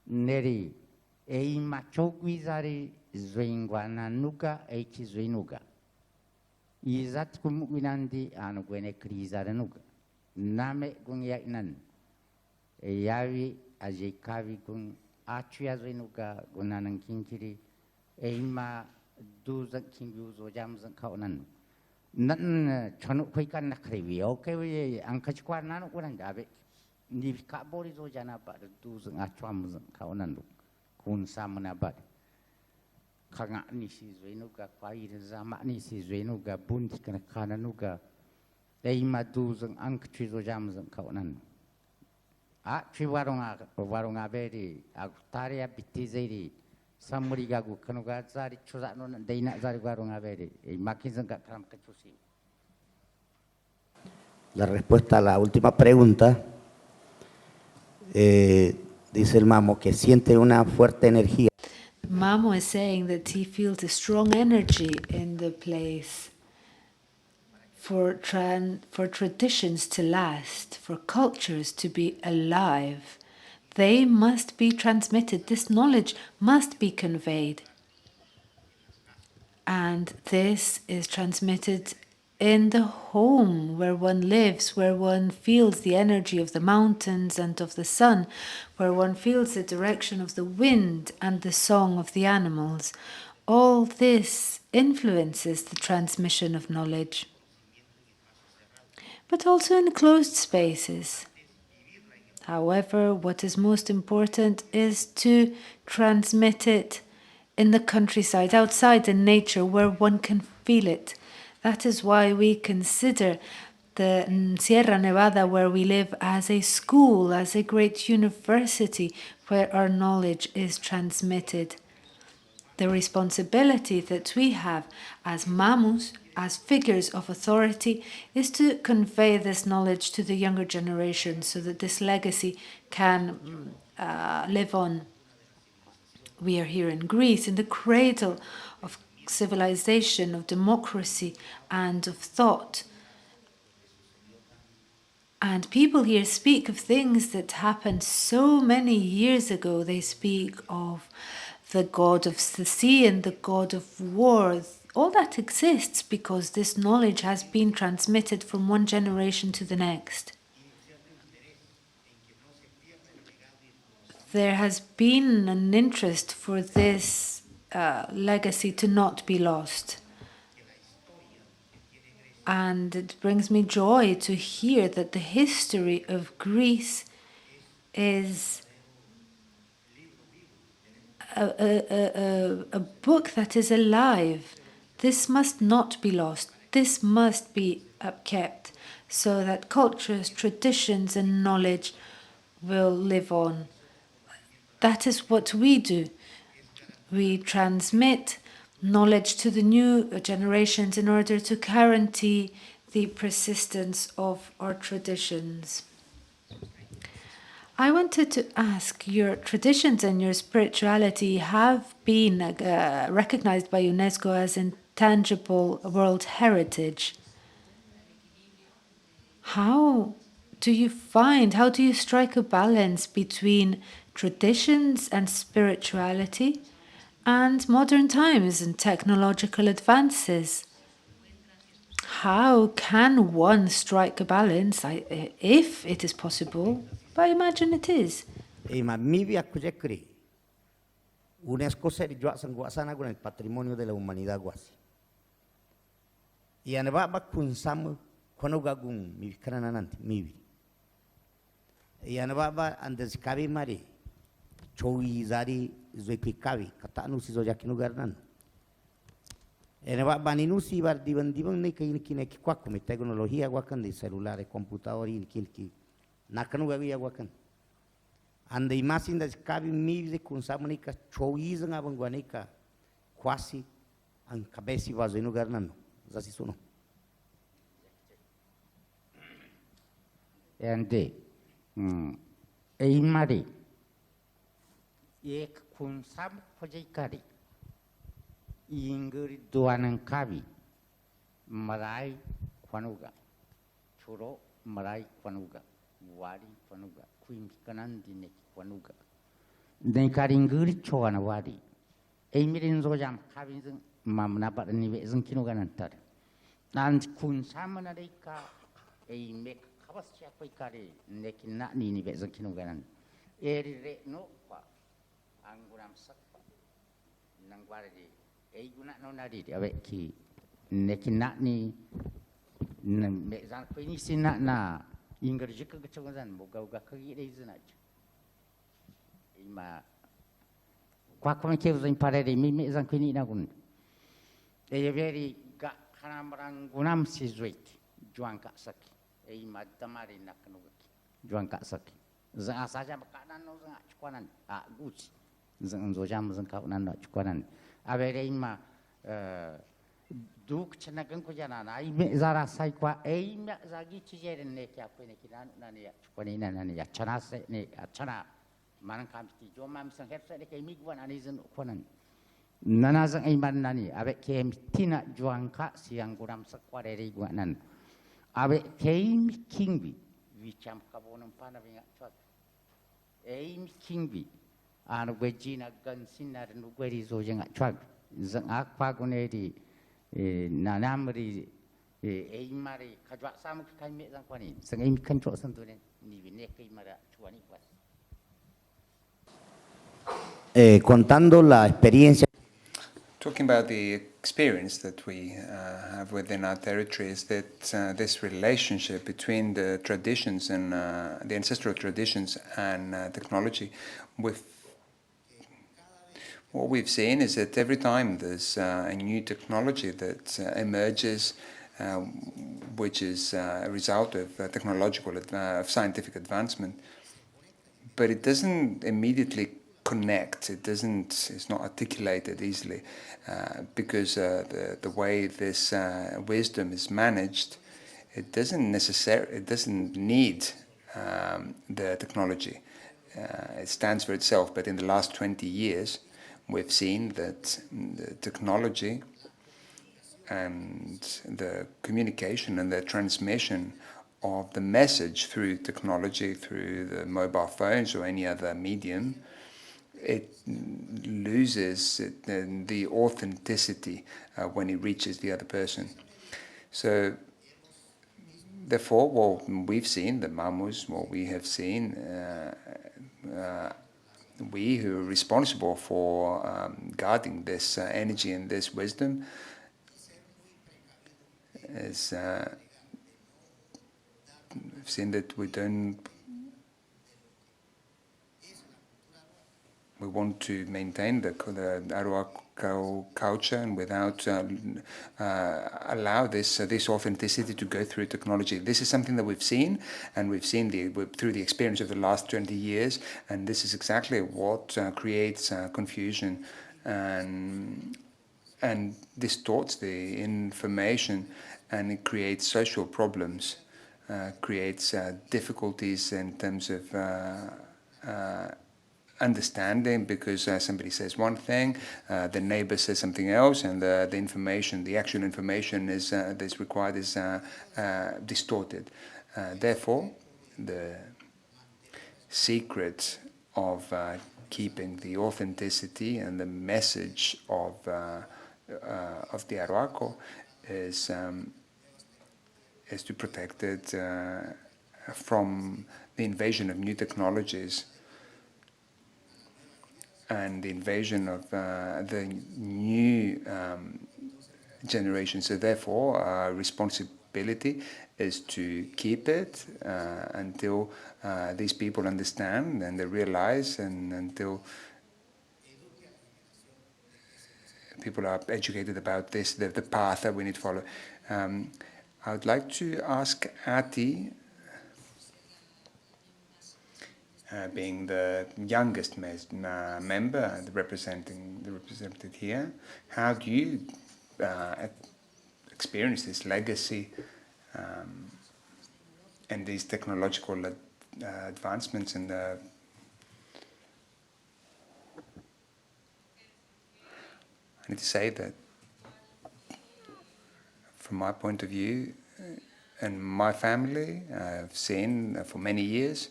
Neri, eima chogwizari zoingwana nuga, eichi zoinuga. Izat kumukinandi anu gwene krizara nuga. Name gung yainan. Yawi ajikavi gung achu yazoinuga gunanang kinkiri. Eima duzan kimbiu zojamzan kaunan. Nan chanu kuikan nakrivi. Okay, angkachkwa nanu kunan jabe. Ni kabori zojana ba duzan achu amzan kaunan. Kun samana ba. Kanga ni si zwenuga kwai zama ni si zwenuga bunti kana kana nuga eima duzang ang chizo jamzang kaunan a chi warunga beri agutaria bitizeri samuri gagu kanuga zari chuza no deina zari warunga beri e makizang ka kram kachusi. La respuesta a la última pregunta dice el Mamu que siente una fuerte energía. Mamu is saying that he feels a strong energy in the place for traditions to last, for cultures to be alive. they must be transmitted. This knowledge must be conveyed. And this is transmitted in the home where one lives, where one feels the energy of the mountains and of the sun, where one feels the direction of the wind and the song of the animals. All this influences the transmission of knowledge. But also in closed spaces. However, what is most important is to transmit it in the countryside, outside in nature, where one can feel it. That is why we consider the Sierra Nevada, where we live, as a school, as a great university, where our knowledge is transmitted. The responsibility that we have as Mamus, as figures of authority, is to convey this knowledge to the younger generation so that this legacy can live on. We are here in Greece, in the cradle of civilization, of democracy, and of thought. And people here speak of things that happened so many years ago. They speak of the god of the sea and the god of war. All that exists because this knowledge has been transmitted from one generation to the next. There has been an interest for this legacy to not be lost. And it brings me joy to hear that the history of Greece is a book that is alive. This must not be lost. This must be upkept so that cultures, traditions, and knowledge will live on. That is what we do. We transmit knowledge to the new generations in order to guarantee the persistence of our traditions. I wanted to ask, your traditions and your spirituality have been recognized by UNESCO as intangible world heritage. How do you strike a balance between traditions and spirituality and modern times and technological advances? How can one strike a balance, if it is possible? But I imagine it is. UNESCO se guasana con el patrimonio de la humanidad guasi. Y anaba kunsam konogagun mi krananant mivi. Y anaba andes kabi mari choi zari zoipikavi katanu si zojakinu garnan. Anaba baninusi bar divan ne kine kwa come tecnologia guakan di cellulare computatori in kilki nakanu gawi guakan. And the imasin das kabi mivi kunsamonika choi zanga banguanika quasi an cabesi vazino garnano. Zasi sono. Ande mari ek kunsam kojikari ingri duanan kabi marai kwanuga churo marai kwanuga wari kwanuga kuimkanan dine kwanuga den karingri choana wari mirin zojam kabi zeng mamna barani vezeng kinuga nantar nan kunsamana deika mek kabasya koikari nekina ni vezeng kinuga nan re no pa anguram sakpa nangwari guna no nari awe ki nekina ni me zan ko ni sina na ingri ka chongan boga ga ka gi reizna ima kwa ko ke zan pare de me zan ko ni na gun veri ga khanamrang gunam si zuit juang ka saki ima tamari naknu juang ka saki za saja makanan no za chukwanan guci zan zo jam zan ka unan na chukwanan avere ima duk chanagan ko jana na me zara sai kwa me zagi chijeren ne kya ko ne kinan na ne chukwani na ne ya chana se ne chana manan kam ti jo mam sang het se ke mi gwan ani zan kwanan nana zang iman nani abe kem tina juangka siang guram sakware ri gwanan abe kem kingbi wicham kabonam pana binga chot Aim Kingby, and Regina Gunsina and Ugari Zojang Truck, Zanakwagoneri, Nanamari, Aimari, Kadra Sam can make them funny, Sangim control something, Nivineki Mara 20 Contando la experiencia. Talking about the experience that we have within our territories, that this relationship between the traditions and the ancestral traditions and technology, what we've seen is that every time there's a new technology that emerges, which is a result of technological, of scientific advancement, but it doesn't immediately connect. It's not articulated easily because the way this wisdom is managed, it doesn't need the technology. It stands for itself. But in the last 20 years, we've seen that the technology and the communication and the transmission of the message through technology, through the mobile phones or any other medium, it loses the authenticity when it reaches the other person. So therefore, what we've seen, the Mamus, what we have seen, we who are responsible for guarding this energy and this wisdom, is we've seen that we want to maintain the Arhuaco culture and without allow this authenticity to go through technology. This is something that we've seen, and we've seen through the experience of the last 20 years, and this is exactly what creates confusion and distorts the information, and it creates social problems, creates difficulties in terms of understanding, because somebody says one thing, the neighbor says something else, and the information, the actual information that's required is distorted. Therefore, the secret of keeping the authenticity and the message of the Arhuaco is to protect it from the invasion of new technologies and the invasion of the new generation. So therefore, our responsibility is to keep it until these people understand and they realize, and until people are educated about this, the path that we need to follow. I would like to ask Ati, being the youngest member, represented here, how do you experience this legacy and these technological advancements? And I need to say that from my point of view and my family, I've seen for many years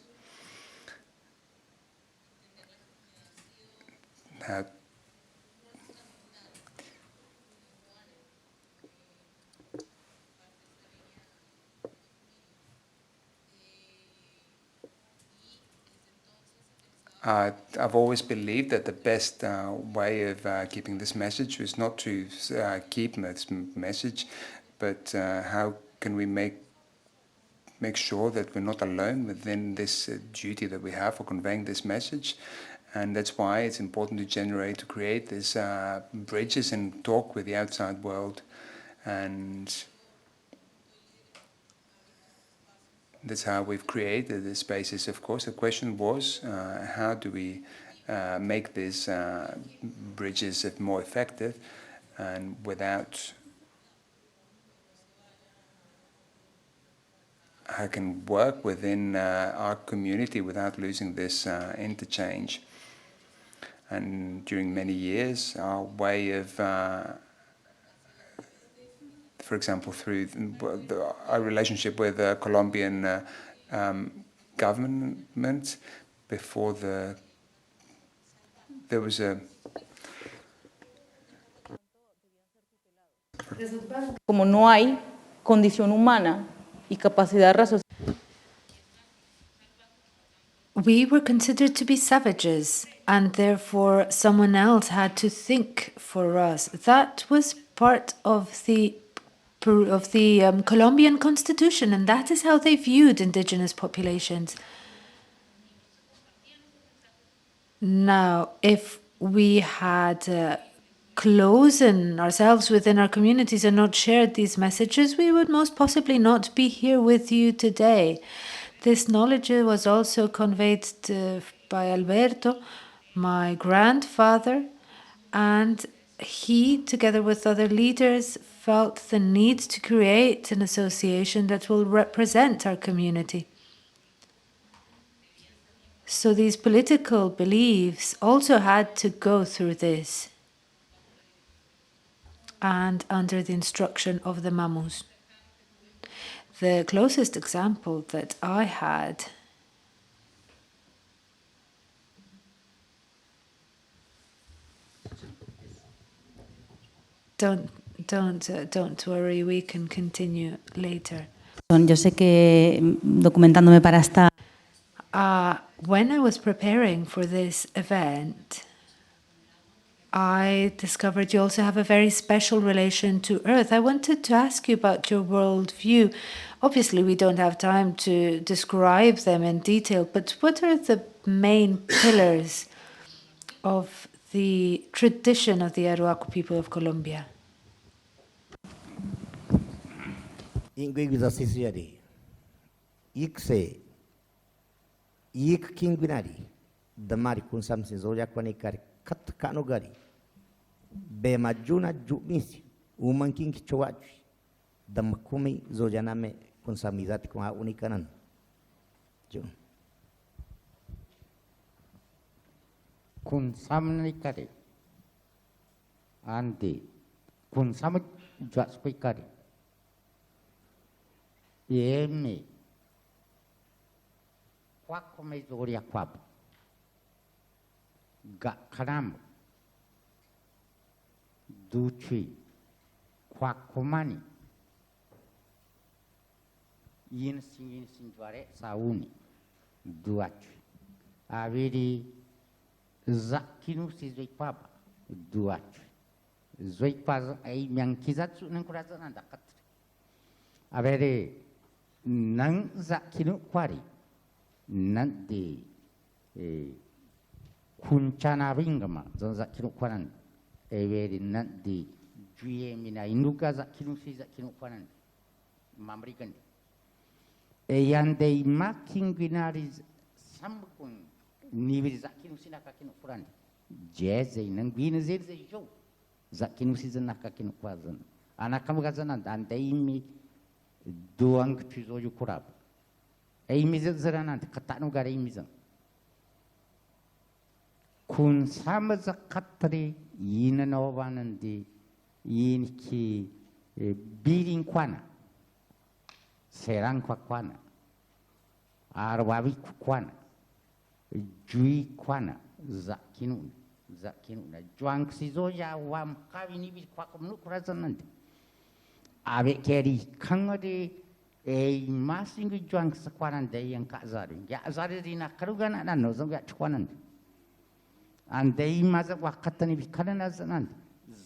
how I've always believed that the best way of keeping this message is not to keep this message, but how can we make sure that we're not alone within this duty that we have for conveying this message. And that's why it's important to create these bridges and talk with the outside world. And that's how we've created these spaces. Of course, the question was, how do we make these bridges more effective and without, how can work within our community without losing this interchange. And during many years, our way of, for example, through our relationship with the Colombian government, before there was a... Como no hay condición humana y capacidad raciocinal. We were considered to be savages, and therefore someone else had to think for us. That was part of the Colombian constitution, and that is how they viewed indigenous populations. Now, if we had closen ourselves within our communities and not shared these messages, we would most possibly not be here with you today. This knowledge was also conveyed by Alberto, my grandfather, and he, together with other leaders, felt the need to create an association that will represent our community. So these political beliefs also had to go through this, and under the instruction of the Mamus. The closest example that I had don't worry, we can continue later. Yo sé que documentándome para esta when I was preparing for this event, I discovered you also have a very special relation to Earth. I wanted to ask you about your worldview. Obviously, we don't have time to describe them in detail, but what are the main pillars of the tradition of the Arhuaco people of Colombia? Kat kano gari be majuna jumisi umanking chowach damakumi zojaname konsamizat ko unikanan jo kun samni kare andi kun sam jwas kare yemi kwakome zoria kwab ga karam duchi kwakumani yin sin dware sauni duach aviri zakinu si zoipaba duach zoipaz ai miankizatsu nang kurazana dakat avere nang zakinu kwari nan de Kuncha ringama zonza kinu kwanan everi nanti juye mina inuka za kinu si za kinu kwanan mamrikan yande making binaris sambun nivir za kinu si naka kinu kwanan jeze nang bin zeze jo za kinu si naka kinu kwanan anakam gazana ande imi doang chizo yu kurab imi zezerana katanu gare imi zan kun samaza katri ina novanandi inki birin kwana serang kwana arwavi kwana jui kwana zakinu na juang sizo ya wam kawini bi kwakom nu kurazanandi ave keri kangade masingi juang sakwana de yang kazari ya azari dina karugana na no zonga chwanandi andei maza wakatani bikarana zanan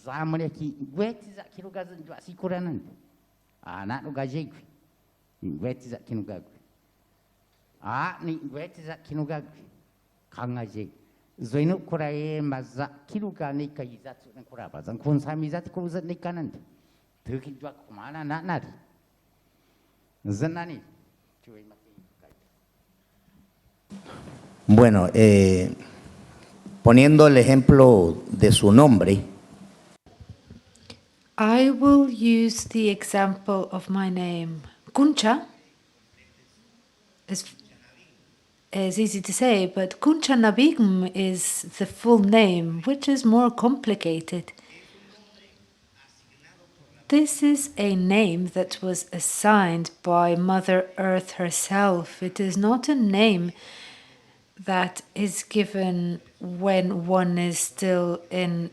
zamane ki weti za kirugazan jwa sikuranan ana no gajegwi weti za kinugagwi ni weti za kinugagwi kangaje zoinu kuraye maza kirugani kaizatsu nan kuraba zan kun samizat kuruzan nikanan tuki jwa kumana nari zanani Bueno, poniendo el ejemplo de su nombre, I will use the example of my name. Kuncha is easy to say, but Kuncha Nabigm is the full name, which is more complicated. This is a name that was assigned by Mother Earth herself. It is not a name that is given when one is still in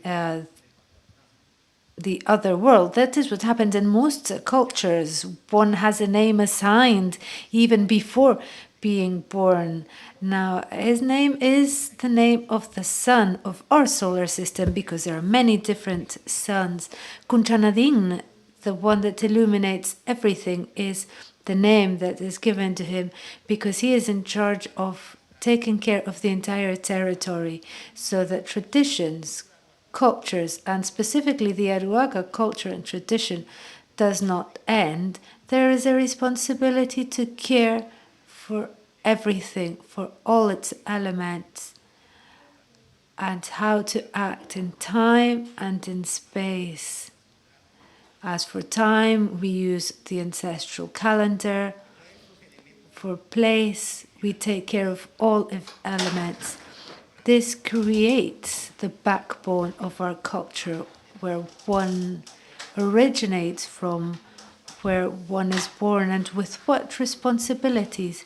the other world. That is what happens in most cultures. One has a name assigned even before being born. Now, his name is the name of the sun of our solar system, because there are many different suns. Kunchanadin, the one that illuminates everything, is the name that is given to him because he is in charge of taking care of the entire territory, so that traditions, cultures, and specifically the Arhuaca culture and tradition does not end. There is a responsibility to care for everything, for all its elements, and how to act in time and in space. As for time, we use the ancestral calendar. For place, we take care of all elements. This creates the backbone of our culture, where one originates from, where one is born, and with what responsibilities.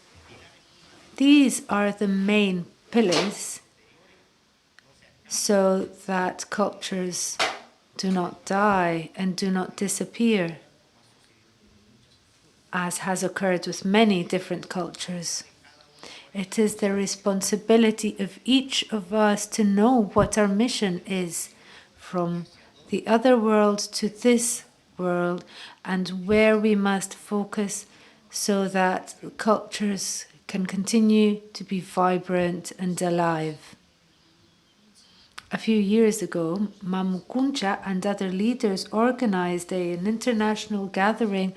These are the main pillars so that cultures do not die and do not disappear, as has occurred with many different cultures. It is the responsibility of each of us to know what our mission is, from the other world to this world, and where we must focus so that cultures can continue to be vibrant and alive. A few years ago, Mamu Kuncha and other leaders organized an international gathering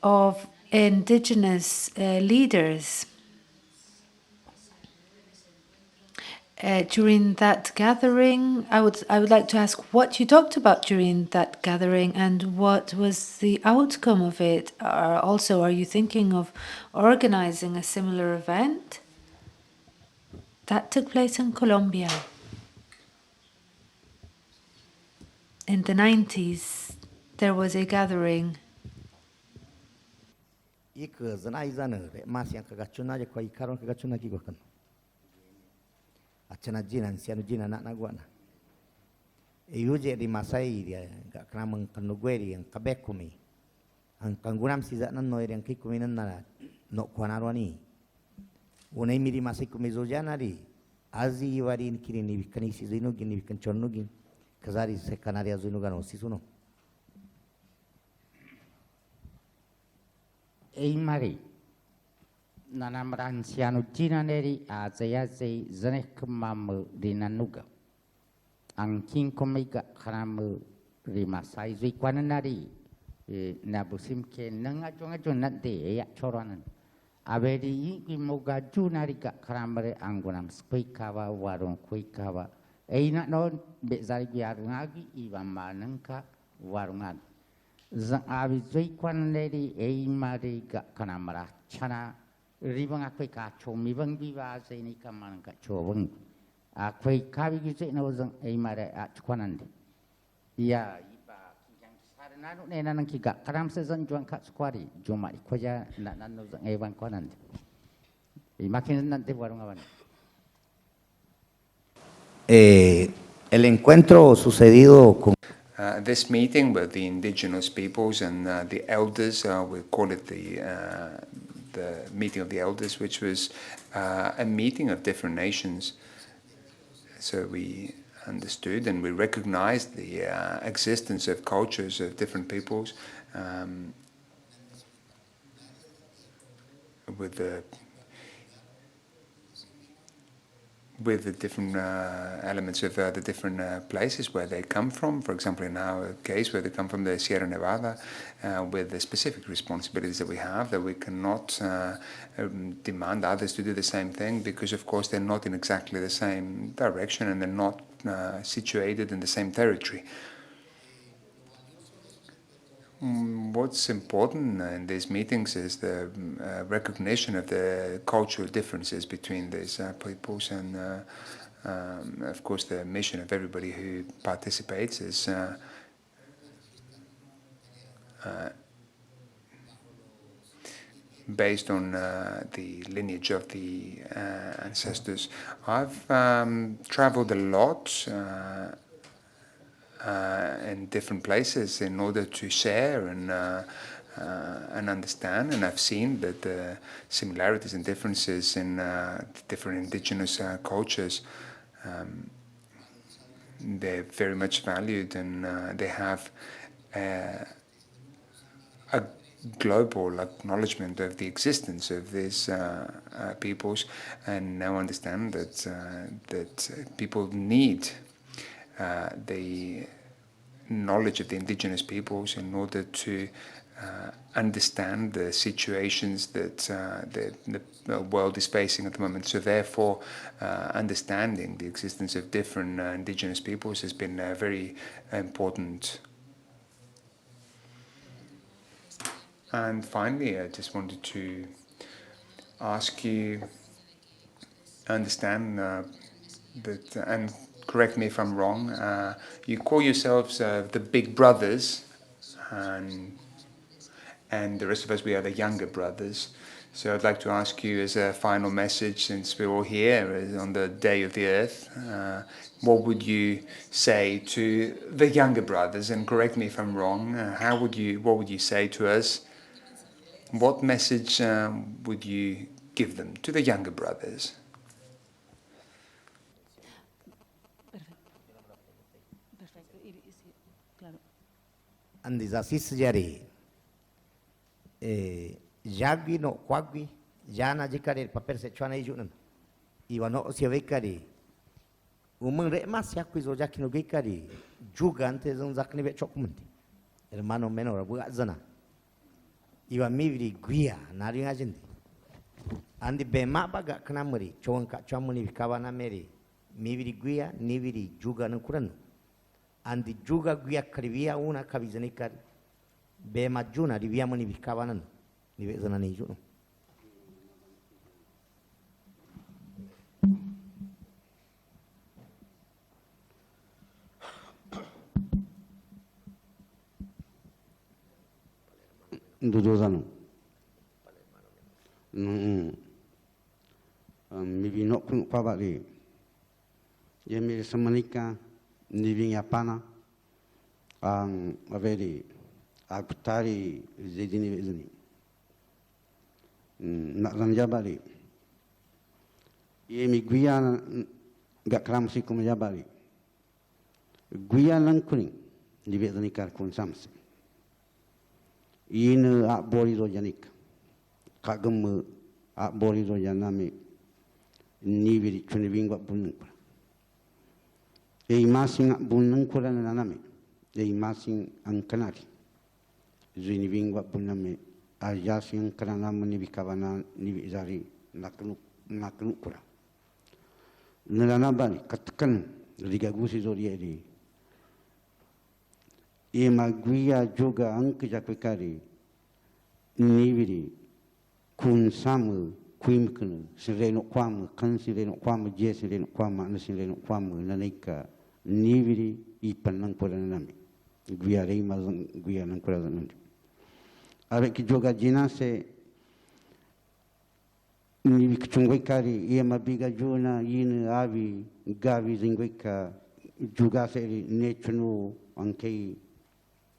of indigenous leaders. During that gathering, I would like to ask what you talked about during that gathering and what was the outcome of it. Also, are you thinking of organizing a similar event? That took place in Colombia. In the 90s, there was a gathering. Achana jina ansiano jina nak naguana. Eyuje di masai dia gak kena mengkanugueri yang kabekumi. Ang kangunam si zat nan noir yang kikumi nan na nok kuanarwani. Unai miri masai kumi zojana di azi wari kiri ni bikani si zinugin ni bikan chornugin. Kazari se kanaria zinugan si suno. Ei mari. Nanam ransiano Cina neri a zayazay zanek mamu rinanuga. Ang king komika karamu rimasai zui kwananari nabusim ke nangajong nante ya choranan. Abedi imoga junari ka karamare angunam spikawa warung kuikawa. Eina non bezari biarungagi iba manangka warungan. Zang abi zui kwananeri ei mari ka kanamara chana. Ribang akwai kaco mi bang biwa sai ni kaman kaco bang akwai kabi gitu na wazang ai mare a chukwanandi ya iba yang sarana no nena nang kiga karam sezon juang kat squari juma ikoja na nanu zang ai bang kwanandi imakin nanti warung awan. El encuentro sucedido con this meeting with the indigenous peoples and the elders, we call it the meeting of the elders, which was a meeting of different nations. So we understood and we recognized the existence of cultures of different peoples with the different elements of the different places where they come from. For example, in our case, where they come from the Sierra Nevada, with the specific responsibilities that we have, that we cannot demand others to do the same thing, because of course they're not in exactly the same direction and they're not situated in the same territory. What's important in these meetings is the recognition of the cultural differences between these peoples, and of course the mission of everybody who participates is based on the lineage of the ancestors. I've traveled a lot in different places in order to share and understand, and I've seen that the similarities and differences in different indigenous cultures, they're very much valued, and they have a global acknowledgement of the existence of these peoples, and now understand that people need the knowledge of the indigenous peoples in order to understand the situations that the world is facing at the moment. So therefore, understanding the existence of different indigenous peoples has been very important. And finally, I just wanted to ask you, understand that, and correct me if I'm wrong, you call yourselves the big brothers, and the rest of us, we are the younger brothers. So I'd like to ask you as a final message, since we're all here on the Day of the Earth, what would you say to the younger brothers? And correct me if I'm wrong, what would you say to us? What message would you give them to the younger brothers? Andizasis jari jagui no quagui jana jikari paper se chwana ijunan iwano siavekari umang re mas yakui zo jakino gekari juga ante zon zakni be chokmunti hermano menor buga zana iwa mivri guia nari ngajindi andi be ma baga knamuri chonka chamuni kawana meri mivri guia niviri juga nukuran andi juga guia krivia una kavizanikari be majuna riviamo ni kawanan ni be zana ni juno ndudozano mi vino kun pabali yemi samanika ni vinha pana ang averi agutari zedini vezini na ranjabali yemi guia gakram sikum jabali guia langkuning ni vezini kar kun samse ina a bori ro janik kagem a bori ro janami ni viri chuni vingwa bunung e masing bunung kula nanami e masing ang kanari zini vingwa buname a jasing kanana ni vikavana ni vizari naknu kula nanabani katkan rigagusi zorieri e maguia juga anche jakvikari niviri kun samu kuimkunu sireno kwam kan sireno kwam je sireno kwam na sireno kwam nanika niviri ipanang polanami guia reima guia nang polanami avec juga jinase nivi kchungwekari e mabiga juna yin avi gavi zingweka juga seri nechunu anke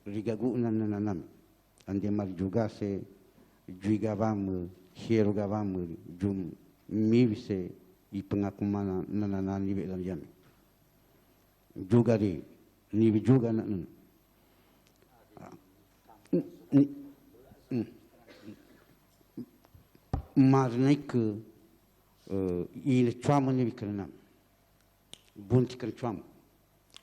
rigagu nananam ande mar juga se juigavam hierogavam jum mivse i pengakumana nanana ni be jam juga ri ni juga nan marnek il chwam ni bikranam bunti kan chwam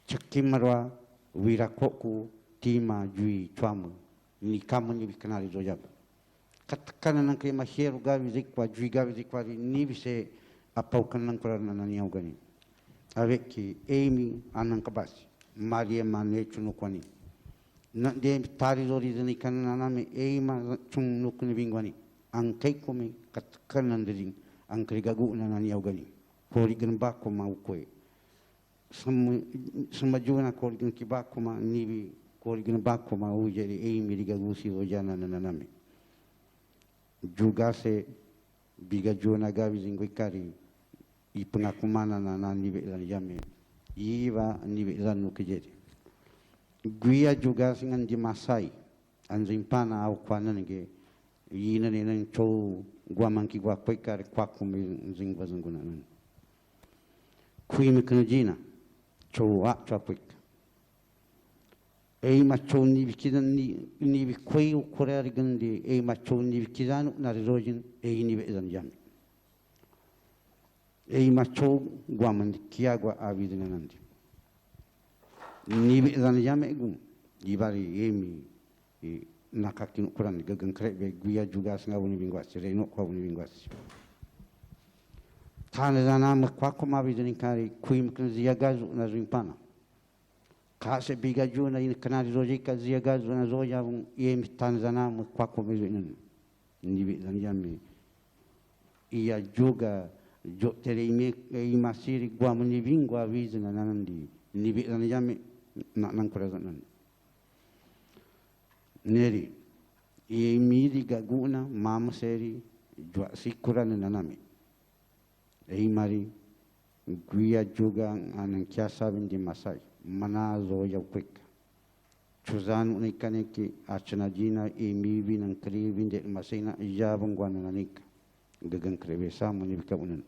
chakimarwa wirakoku tima jui chwam ni kamu ni bikanari zojab katkana nang kema hero gavi zikwa jui gavi zikwa ni bise apau kanang korana nani augani avec ki emi anang kabasi maria mane chuno kwani na de tari zori zani kanana me ema chung nukuni bingwani ang kai komi katkana ndring ang krigagu nani augani kori ganba ko maukoe samajuna kori gan kibakuma nibi kori gan bakuma ujeri e mi rigagusi ojana nananame jugase biga jona gawi zingwikari I pengakumana na nibe lan yame iwa nibe lan nukejeri guia juga singan di masai anzimpana au kwana nge yina ne nang chou gua manki gua kwekar kwakum zingwa zinguna nan kui mekanjina chou a chapik ei ma chou ni bikidan ni bi kwei ukore gandi ei ma chou ni bikidan na rojin ei ni be zan yame ei ma chou gua man kia gua avidina nandi ni be zan yame gum ibari emi nakakin ukuran gagang krebe guia juga singawuni bingwasi reno kwawuni bingwasi tane zana makwako mabidini kari kuim kan ziyagazu na zimpana kase biga juna in kanari rojika ziyagazu na zoya emi tane zana makwako mabidini ni be zan yame iya juga jo tere ime masiri gua muni bingwa vizina nanandi ni be zan yame nang kurazan neri e miri gaguna mama seri jua sikura nanami e mari guia juga anan kiasa bindi masai mana zoya quick chuzan unikaneki achana jina e mibi nan kri bindi masina ijabang gwana nanika gagang krebe samu ni bikabunan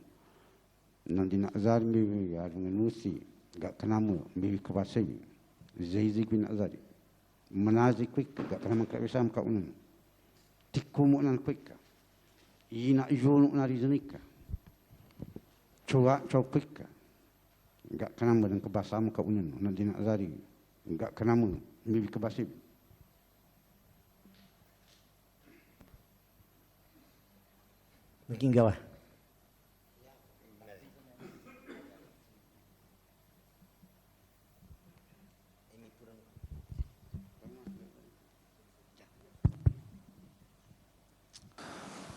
nandina azar mi arung nusi gak kanamu mi kabasai zeizik bin azari menazi quick gak kena mengkak besam kau nun tikumu nan quick ina jonu nari zenika coba quick gak kena mengkak kebasam kau nun nanti nak zari gak kena mengkak kebasib Mungkin gawah.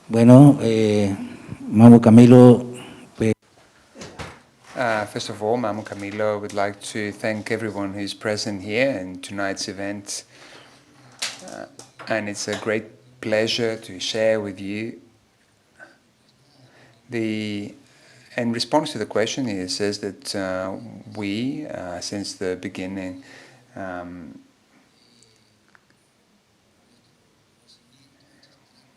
Bueno, Mamu Camilo. First of all, Mamu Camilo would like to thank everyone who's present here in tonight's event. And it's a great pleasure to share with you. In response to the question, he says that we, since the beginning,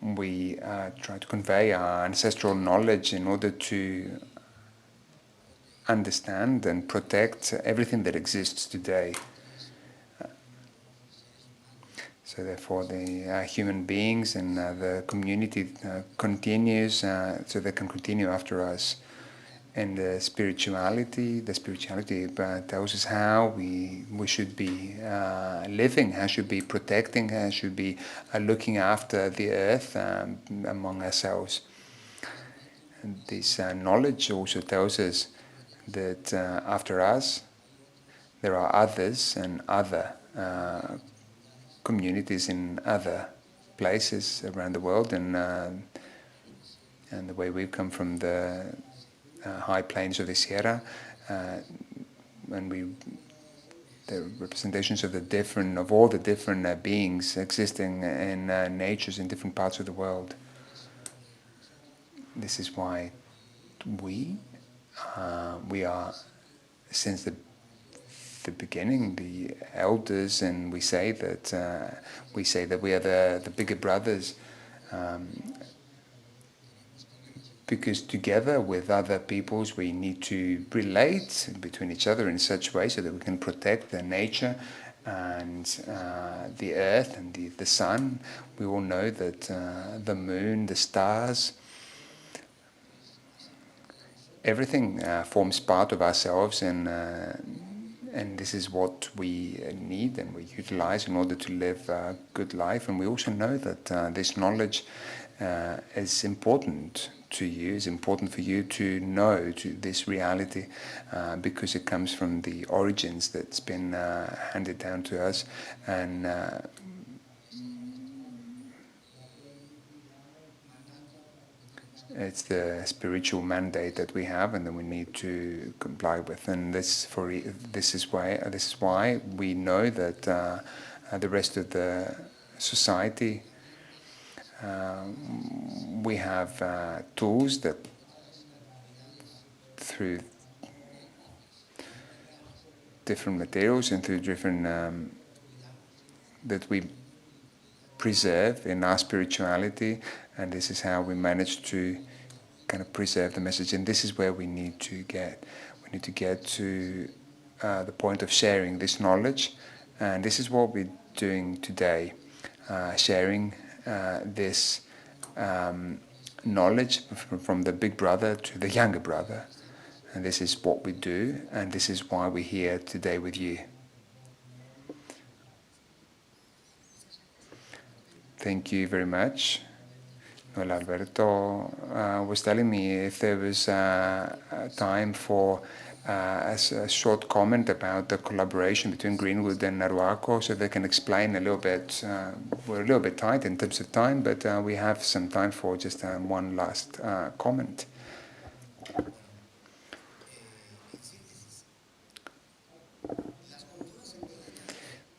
we try to convey our ancestral knowledge in order to understand and protect everything that exists today. So therefore the human beings and the community continues so they can continue after us. And the spirituality tells us how we should be living, how should be protecting, how should be looking after the earth among ourselves. And this knowledge also tells us that after us there are others and other communities in other places around the world, and the way we've come from the high plains of the Sierra, and the representations of all the different beings existing in natures in different parts of the world. This is why we are, since the beginning, the elders, and we say that we are the bigger brothers, because together with other peoples we need to relate between each other in such a way so that we can protect the nature and the earth and the sun. We all know that the moon, the stars, everything forms part of ourselves, and this is what we need and we utilize in order to live a good life. And we also know that this knowledge is important to you, is important for you to know this reality, because it comes from the origins that's been handed down to us, and it's the spiritual mandate that we have, and that we need to comply with. And this is why we know that the rest of the society we have tools that through different materials and through different that we preserve in our spirituality, and this is how we manage to kind of preserve the message. And this is where we need to get. We need to get to the point of sharing this knowledge, and this is what we're doing today, sharing this knowledge from the big brother to the younger brother. And this is what we do, and this is why we're here today with you. Thank you very much. Noel Alberto was telling me if there was time for a short comment about the collaboration between Greenwood and Arhuaco, so they can explain a little bit. We're a little bit tight in terms of time, but we have some time for just one last comment.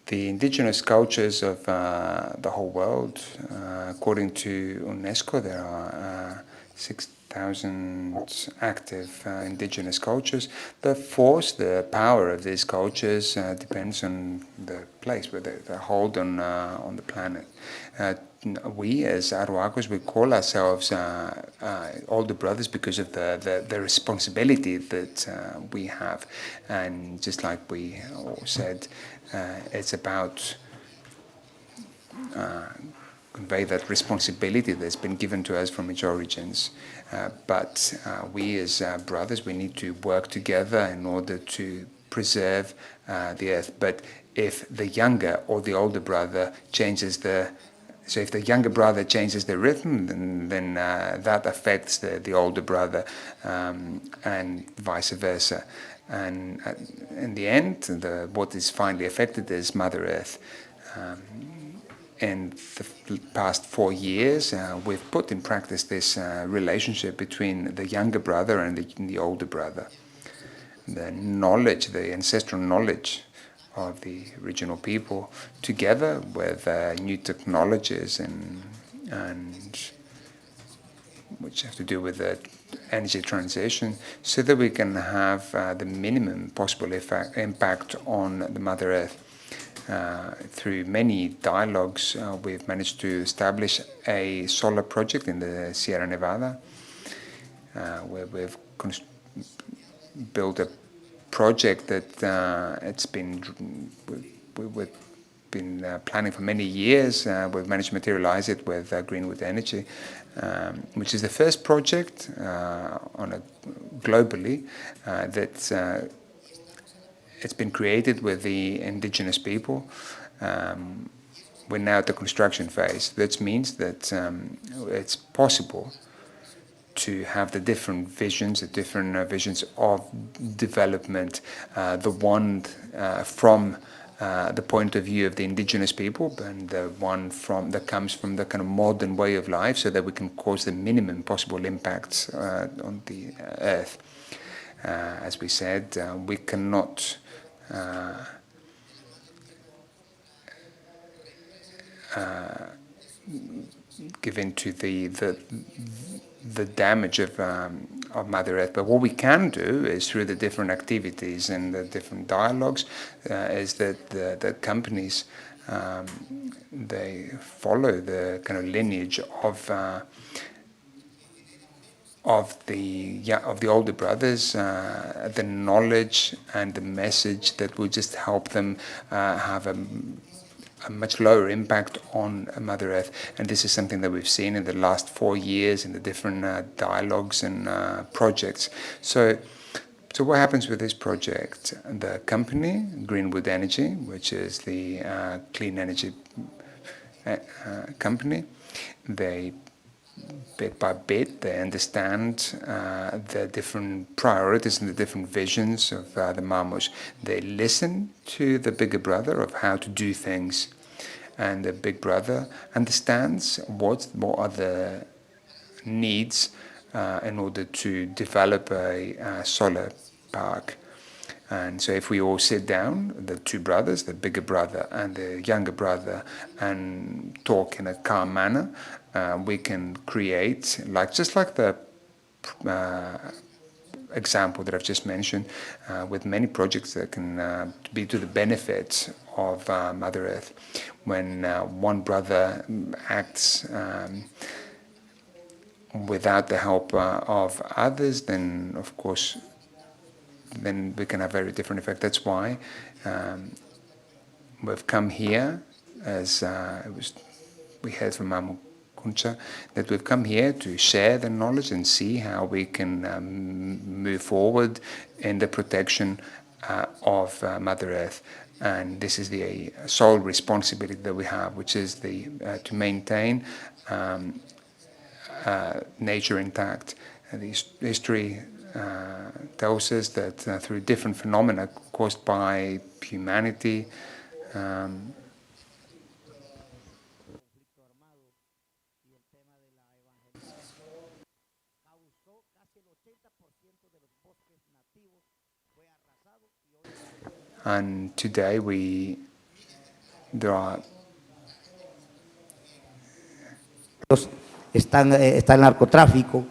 The indigenous cultures of the whole world, according to UNESCO, there are 6,000 active indigenous cultures. The force, the power of these cultures depends on the place where they hold on the planet. We, as Arhuacos, we call ourselves older brothers because of the responsibility that we have. And just like we all said, it's about convey that responsibility that's been given to us from its origins. But we as brothers, we need to work together in order to preserve the earth. But if the younger or the older brother changes so if the younger brother changes the rhythm, then that affects the older brother, and vice versa. And in the end, what is finally affected is Mother Earth. In the past 4 years, we've put in practice this relationship between the younger brother and the older brother. The knowledge, the ancestral knowledge of the original people, together with new technologies and which have to do with the energy transition, so that we can have the minimum possible impact on the Mother Earth. Through many dialogues, we've managed to establish a solar project in the Sierra Nevada, where we've built a project that we've been planning for many years. We've managed to materialize it with Greenwood Energy, which is the first project globally that it's been created with the indigenous people. We're now at the construction phase. That means that it's possible to have the different visions, visions of development, the one from the point of view of the indigenous people, and the one that comes from the kind of modern way of life, so that we can cause the minimum possible impacts on the earth. As we said, we cannot give in to the damage of Mother Earth. But what we can do is, through the different activities and the different dialogues, is that the companies they follow the kind of lineage of the older brothers, the knowledge and the message that will just help them have a much lower impact on Mother Earth. And this is something that we've seen in the last 4 years in the different dialogues and projects. So what happens with this project? The company, Greenwood Energy, which is the clean energy company, they bit by bit, they understand the different priorities and the different visions of the Mamus. They listen to the bigger brother of how to do things, and the big brother understands what are the needs in order to develop a solar park. And so if we all sit down, the two brothers, the bigger brother and the younger brother, and talk in a calm manner, we can create, just like the example that I've just mentioned, with many projects that can be to the benefit of Mother Earth. When one brother acts without the help of others, then of course, then we can have a very different effect. That's why we've come here, as we heard from Mamu Kuncha, that we've come here to share the knowledge and see how we can move forward in the protection of Mother Earth. And this is the sole responsibility that we have, which is to maintain nature intact. The history tells us that through different phenomena caused by humanity, and today there are está el narcotráfico,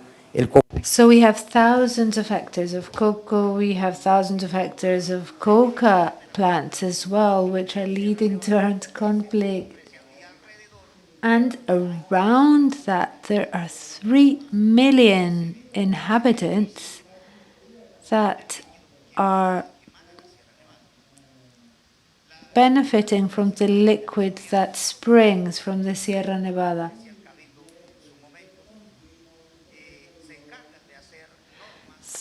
So we have thousands of hectares of cocoa, we have thousands of hectares of coca plants as well, which are leading to armed conflict. And around that, there are 3 million inhabitants that are benefiting from the liquid that springs from the Sierra Nevada.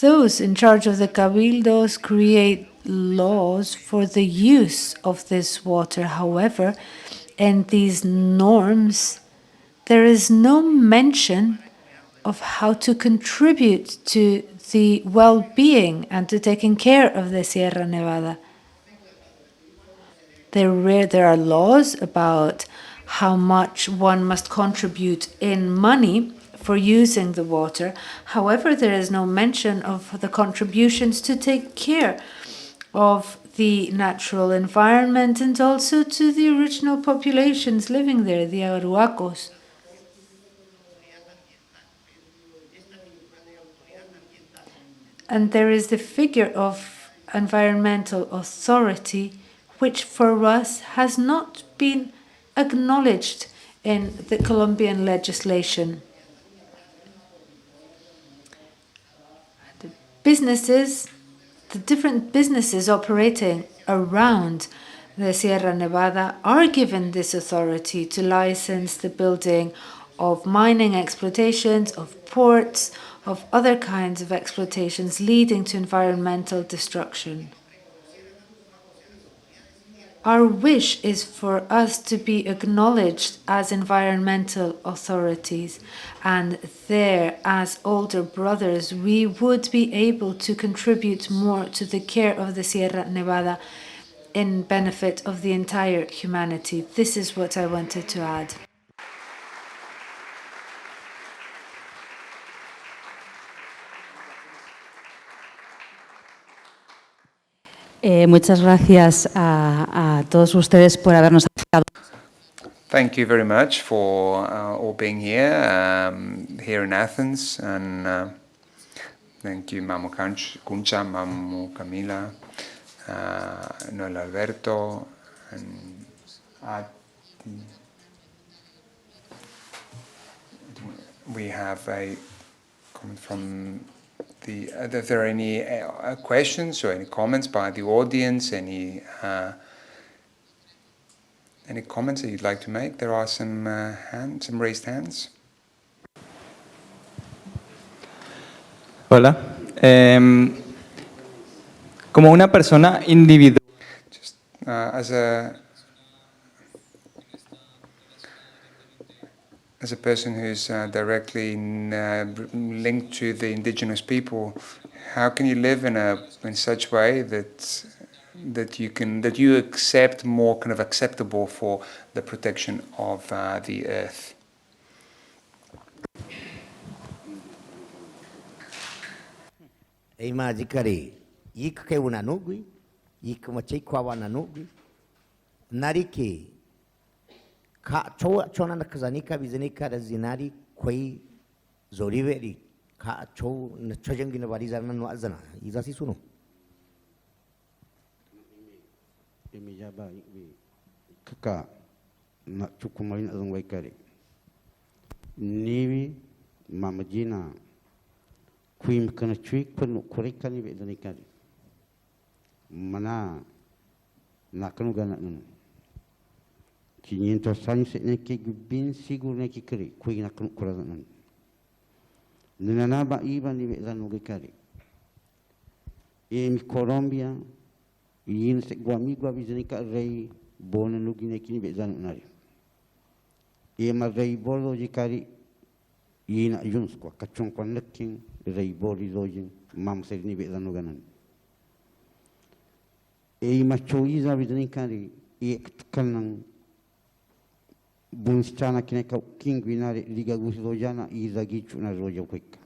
Those in charge of the cabildos create laws for the use of this water. However, in these norms, there is no mention of how to contribute to the well-being and to taking care of the Sierra Nevada. There are laws about how much one must contribute in money for using the water. However, there is no mention of the contributions to take care of the natural environment and also to the original populations living there, the Arhuacos. And there is the figure of environmental authority, which for us has not been acknowledged in the Colombian legislation. The different businesses operating around the Sierra Nevada are given this authority to license the building of mining exploitations, of ports, of other kinds of exploitations leading to environmental destruction. Our wish is for us to be acknowledged as environmental authorities, and there, as older brothers, we would be able to contribute more to the care of the Sierra Nevada in benefit of the entire humanity. This is what I wanted to add. Muchas gracias a todos ustedes por habernos aceptado. Thank you very much for all being here in Athens, and thank you Mamu Kuncha, Mamu Camilo, Noel, Alberto, and Ati. We have a comment from if there are any questions or any comments by the audience, any comments that you'd like to make? There are some raised hands. Hola. Como una persona individual. Just as a person who's directly linked to the indigenous people, how can you live in such way that you accept more kind of acceptable for the protection of the earth? Imagikari, yik ke una nugui, yik machai kwa wana nugui, nariki ka chowa chona na kazanika bizanika da zinari kwai zoriveri ka chow na chojengi na barizana no azana izasi suno Emijaba kaka na chukumarin azang waikari niwi mamajina kuim kana chui penu korikani be danikari mana na kanu gana nunu 500 años ne que bin sigur ne que kri kui na kanu kura nunu nana ba iba ni be danu ge kari em Colombia yin se guamigua bizanika rei bona nugi ne kini be danu nari ma rei bolo jikari yin yuns kwa kachon kwa nakin rei boli dojin mam se ni be danu ganan ma choiza bizanikari kanang bunschana kine ka king winare liga gusi dojana izagi chuna roja kweka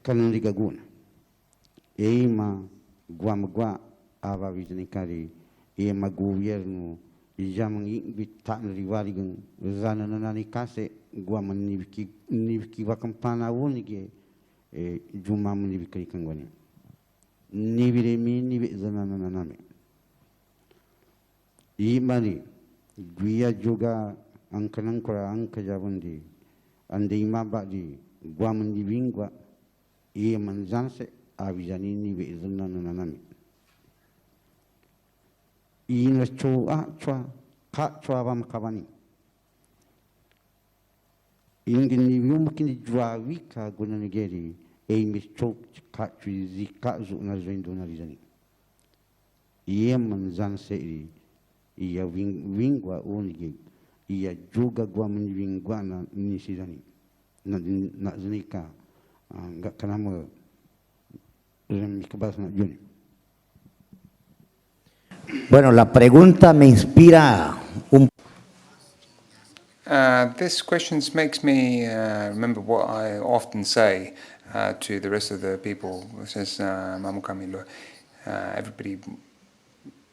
kanang liga guna ma guamgua ava bizanikari ma gobierno jamang bitan rivari gan zana nani kase guaman nibiki wakampana wonige jumam nibikari kangwani nibire mi nibe zana name mari guia juga angkanang kora angka jabundi ande ima badi guaman nibingwa manzanse abijani nibe zana name ina choa chwa ka chwa bam kabani ingin ni mungkin jwa wika guna negeri mis chok ka chwi zika zu na zendo na rizani manzan se ia wingwa onige ia juga gua wingwa na nisirani na znika enggak kenapa rem kebas na juni. Bueno, la pregunta me inspira un This question makes me remember what I often say to the rest of the people. Says Mamu Camilo, everybody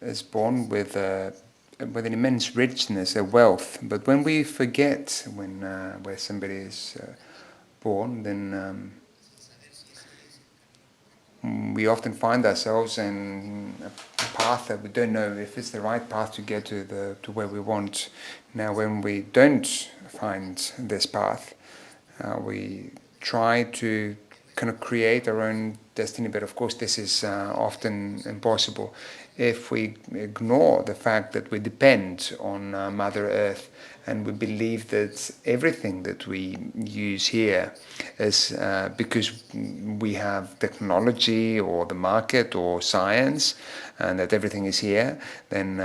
is born with an immense richness, a wealth. But when we forget where somebody is born, then we often find ourselves in a path that we don't know if it's the right path to get to where we want. Now, when we don't find this path, we try to kind of create our own destiny, but of course this is often impossible if we ignore the fact that we depend on Mother Earth, and we believe that everything that we use here is because we have technology or the market or science, and that everything is here, then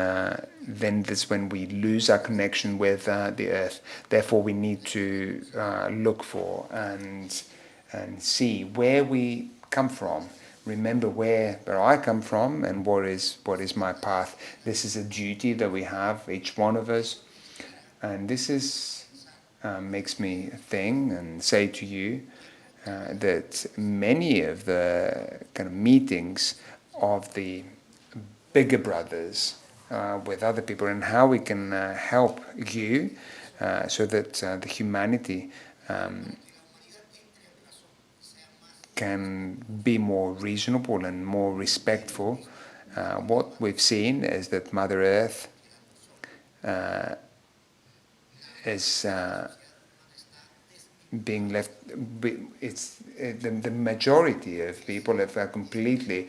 that's when we lose our connection with the Earth. Therefore, we need to look for and see where we come from. Remember where I come from and what is my path. This is a duty that we have, each one of us, and this is makes me think and say to you that many of the kind of meetings of the bigger brothers with other people, and how we can help you so that the humanity can be more reasonable and more respectful. What we've seen is that Mother Earth is being left. It's the majority of people have completely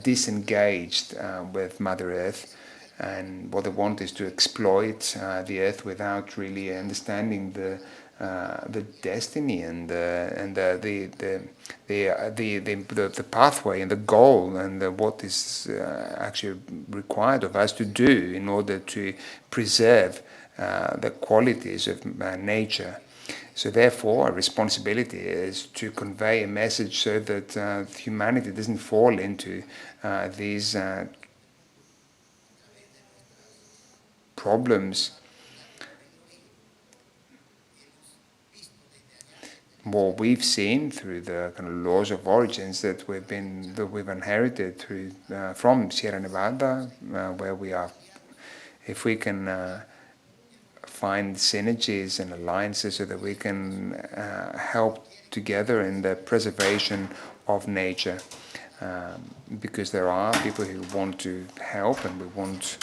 disengaged with Mother Earth, and what they want is to exploit the Earth without really understanding the destiny and the pathway and the goal and what is actually required of us to do in order to preserve the qualities of nature. So therefore, our responsibility is to convey a message so that humanity doesn't fall into these problems. What we've seen through the kind of laws of origins that we've inherited through from Sierra Nevada, where we are if we can find synergies and alliances so that we can help together in the preservation of nature. Because there are people who want to help, and we want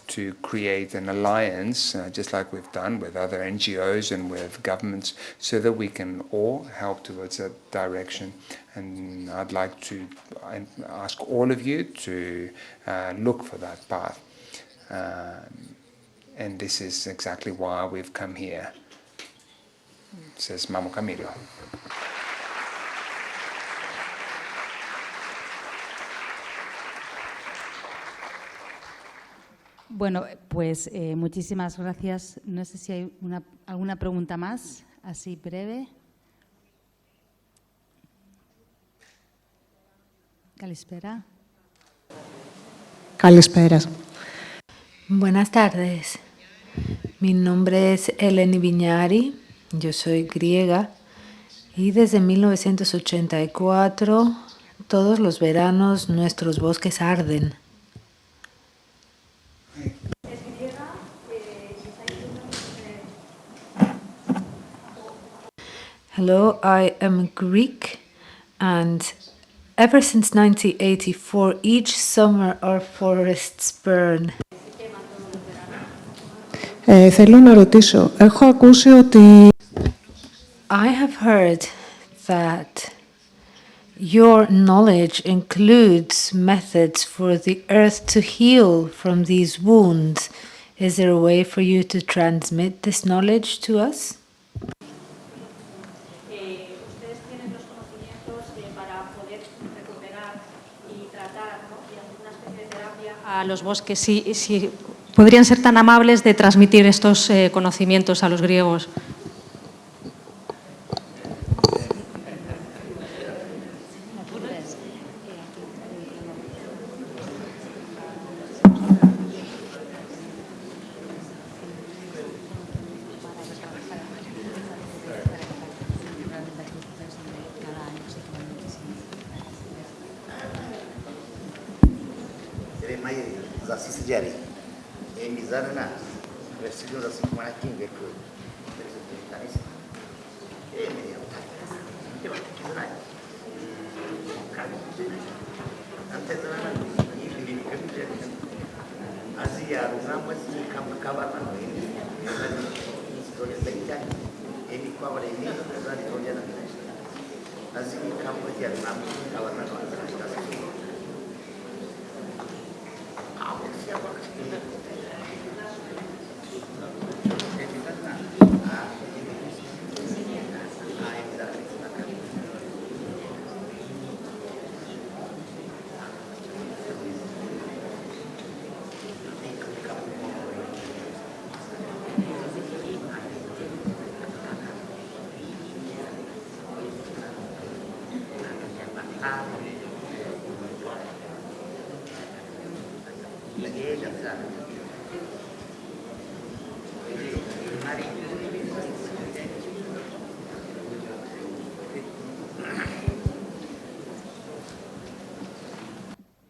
to create an alliance, just like we've done with other NGOs and with governments, so that we can all help towards that direction. And I'd like to ask all of you to look for that path. And this is exactly why we've come here, says Mamu Camilo. Bueno, pues muchísimas gracias. No sé si hay alguna pregunta más, así breve. Kalispera. Kalispera. Buenas tardes. Mi nombre es Eleni Viñari, yo soy griega y desde 1984 todos los veranos nuestros bosques arden. Hello, I am Greek, and ever since 1984, each summer our forests burn. Θέλω να ρωτήσω, έχω ακούσει ότι... I have heard that your knowledge includes methods for the earth to heal from these wounds. Is there a way for you to transmit this knowledge to us? A los bosques, si podrían ser tan amables de transmitir estos conocimientos a los griegos.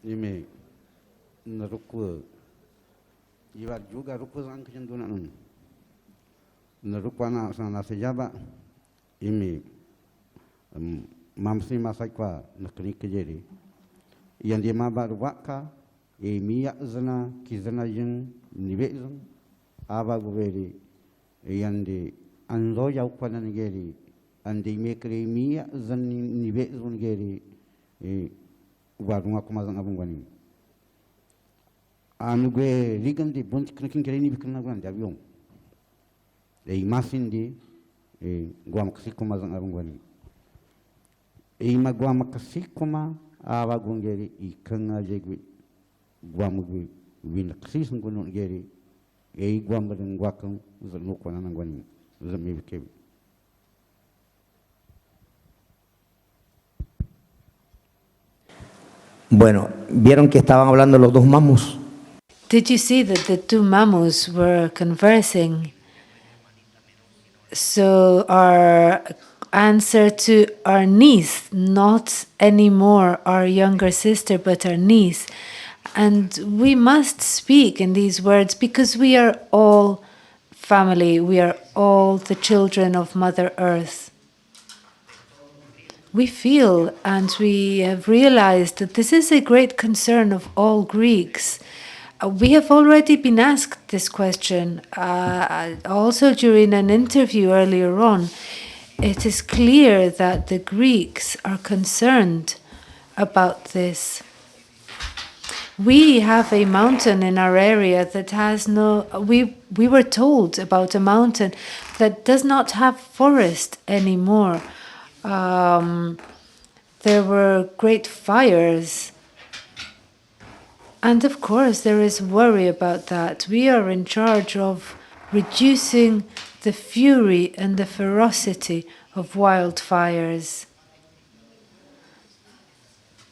Ime na ruku iba juga ruku sang kejenduna nun na ruku na sana sejaba ime mamsi masai kwa na kini kejeri yang dia mabar waka miya zana kizana yang nibe zang aba guberi yang di anzo yau kwa na nigeri andi mekre miya zan nibe zun geri Arhuaco mazang abang gani. Anu gue ligan di bunch kena kini ni bikin naguan di avion. Masin di gua makasiko mazang abang gani. Ma gua makasiko ma awa gungeri ikan aja gue gua mugui win kasi sungguh geri. Gua mberen gua kang zanu kona nangwani zami bikin. Bueno, ¿vieron que estaban hablando los dos mamus? Did you see that the two mamus were conversing? So our answer to our niece, not anymore our younger sister, but our niece, And we must speak in these words because we are all family. We are all the children of Mother Earth. We feel and we have realized that this is a great concern of all Greeks. We have already been asked this question, also during an interview earlier on. It is clear that the Greeks are concerned about this. We have a mountain in our area that has we were told about a mountain that does not have forest anymore. There were great fires. And of course, there is worry about that. We are in charge of reducing the fury and the ferocity of wildfires.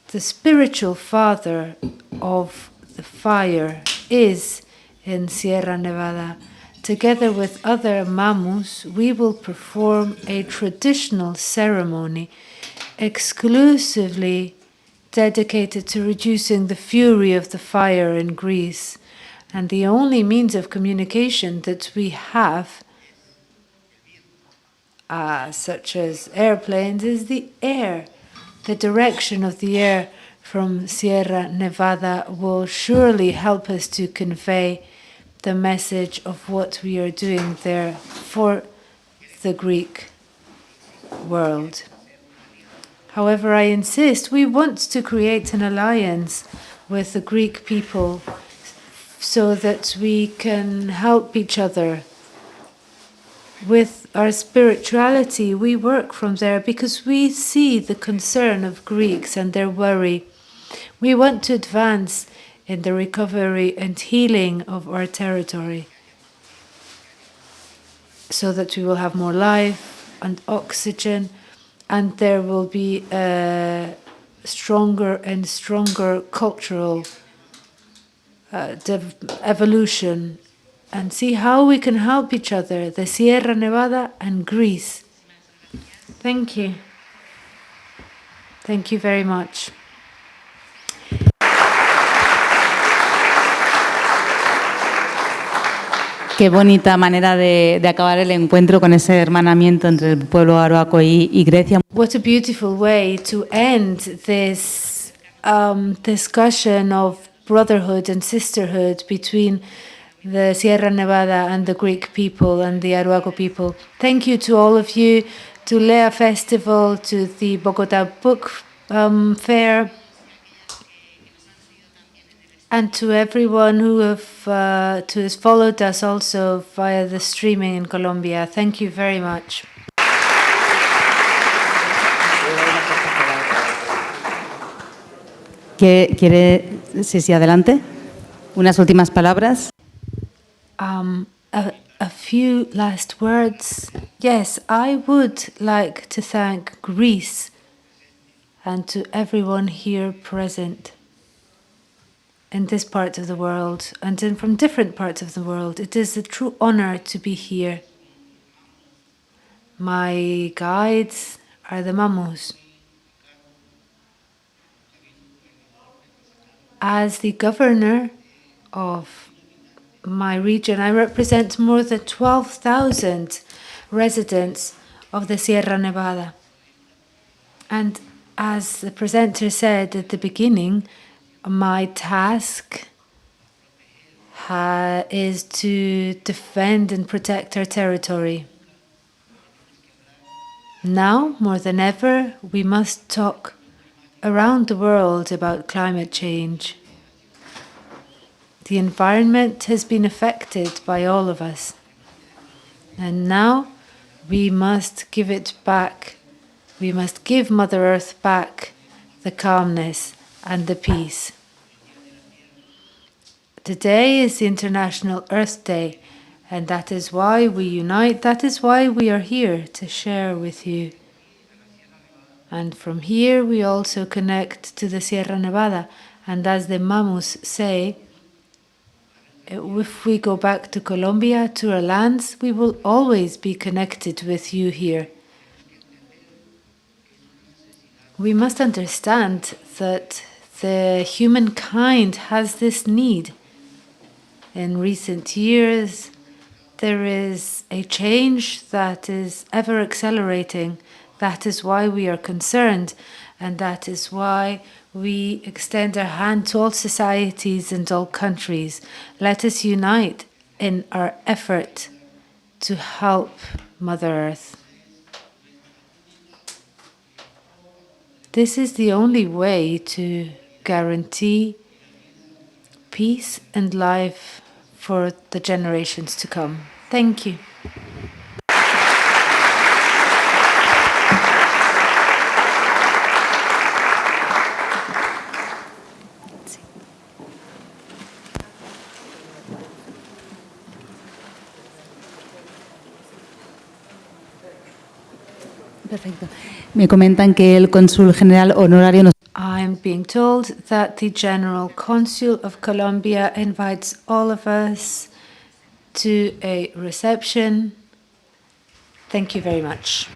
The spiritual father of the fire is in Sierra Nevada. Together with other Mamus, we will perform a traditional ceremony exclusively dedicated to reducing the fury of the fire in Greece. And the only means of communication that we have, such as airplanes, is the air. The direction of the air from Sierra Nevada will surely help us to convey the message of what we are doing there for the Greek world. However, I insist, we want to create an alliance with the Greek people so that we can help each other. With our spirituality, we work from there because we see the concern of Greeks and their worry. We want to advance in the recovery and healing of our territory so that we will have more life and oxygen, and there will be a stronger and stronger cultural evolution, and see how we can help each other, the Sierra Nevada and Greece. Thank you. Thank you very much. Qué bonita manera de acabar el encuentro con ese hermanamiento entre el pueblo arhuaco y Grecia. What a beautiful way to end this discussion of brotherhood and sisterhood between the Sierra Nevada and the Greek people and the Arhuaco people. Thank you to all of you, to LEA Festival, to the Bogota Book Fair, and to everyone who has followed us also via the streaming in Colombia. Thank you very much. ¿Quiere, sí, adelante? Unas últimas palabras. A few last words. Yes, I would like to thank Greece and to everyone here present in this part of the world and from different parts of the world. It is a true honor to be here. My guides are the Mamus. As the governor of my region, I represent more than 12,000 residents of the Sierra Nevada. And as the presenter said at the beginning, my task is to defend and protect our territory. Now, more than ever, we must talk around the world about climate change. The environment has been affected by all of us. And now we must give it back. We must give Mother Earth back the calmness and the peace. Today is the International Earth Day, and that is why we unite. That is why we are here to share with you. And from here we also connect to the Sierra Nevada. And as the Mamus say, if we go back to Colom-bia, to our lands, we will always be connected with you here. We must understand that The humankind has this need. In recent years, there is a change that is ever accelerating. That is why we are concerned, and that is why we extend our hand to all societies and all countries. Let us unite in our effort to help Mother Earth. This is the only way to guarantee peace and life for the generations to come. Thank you. Perfecto. Me comentan que el cónsul general honorario nos... I'm being told that the General Consul of Colombia invites all of us to a reception. Thank you very much.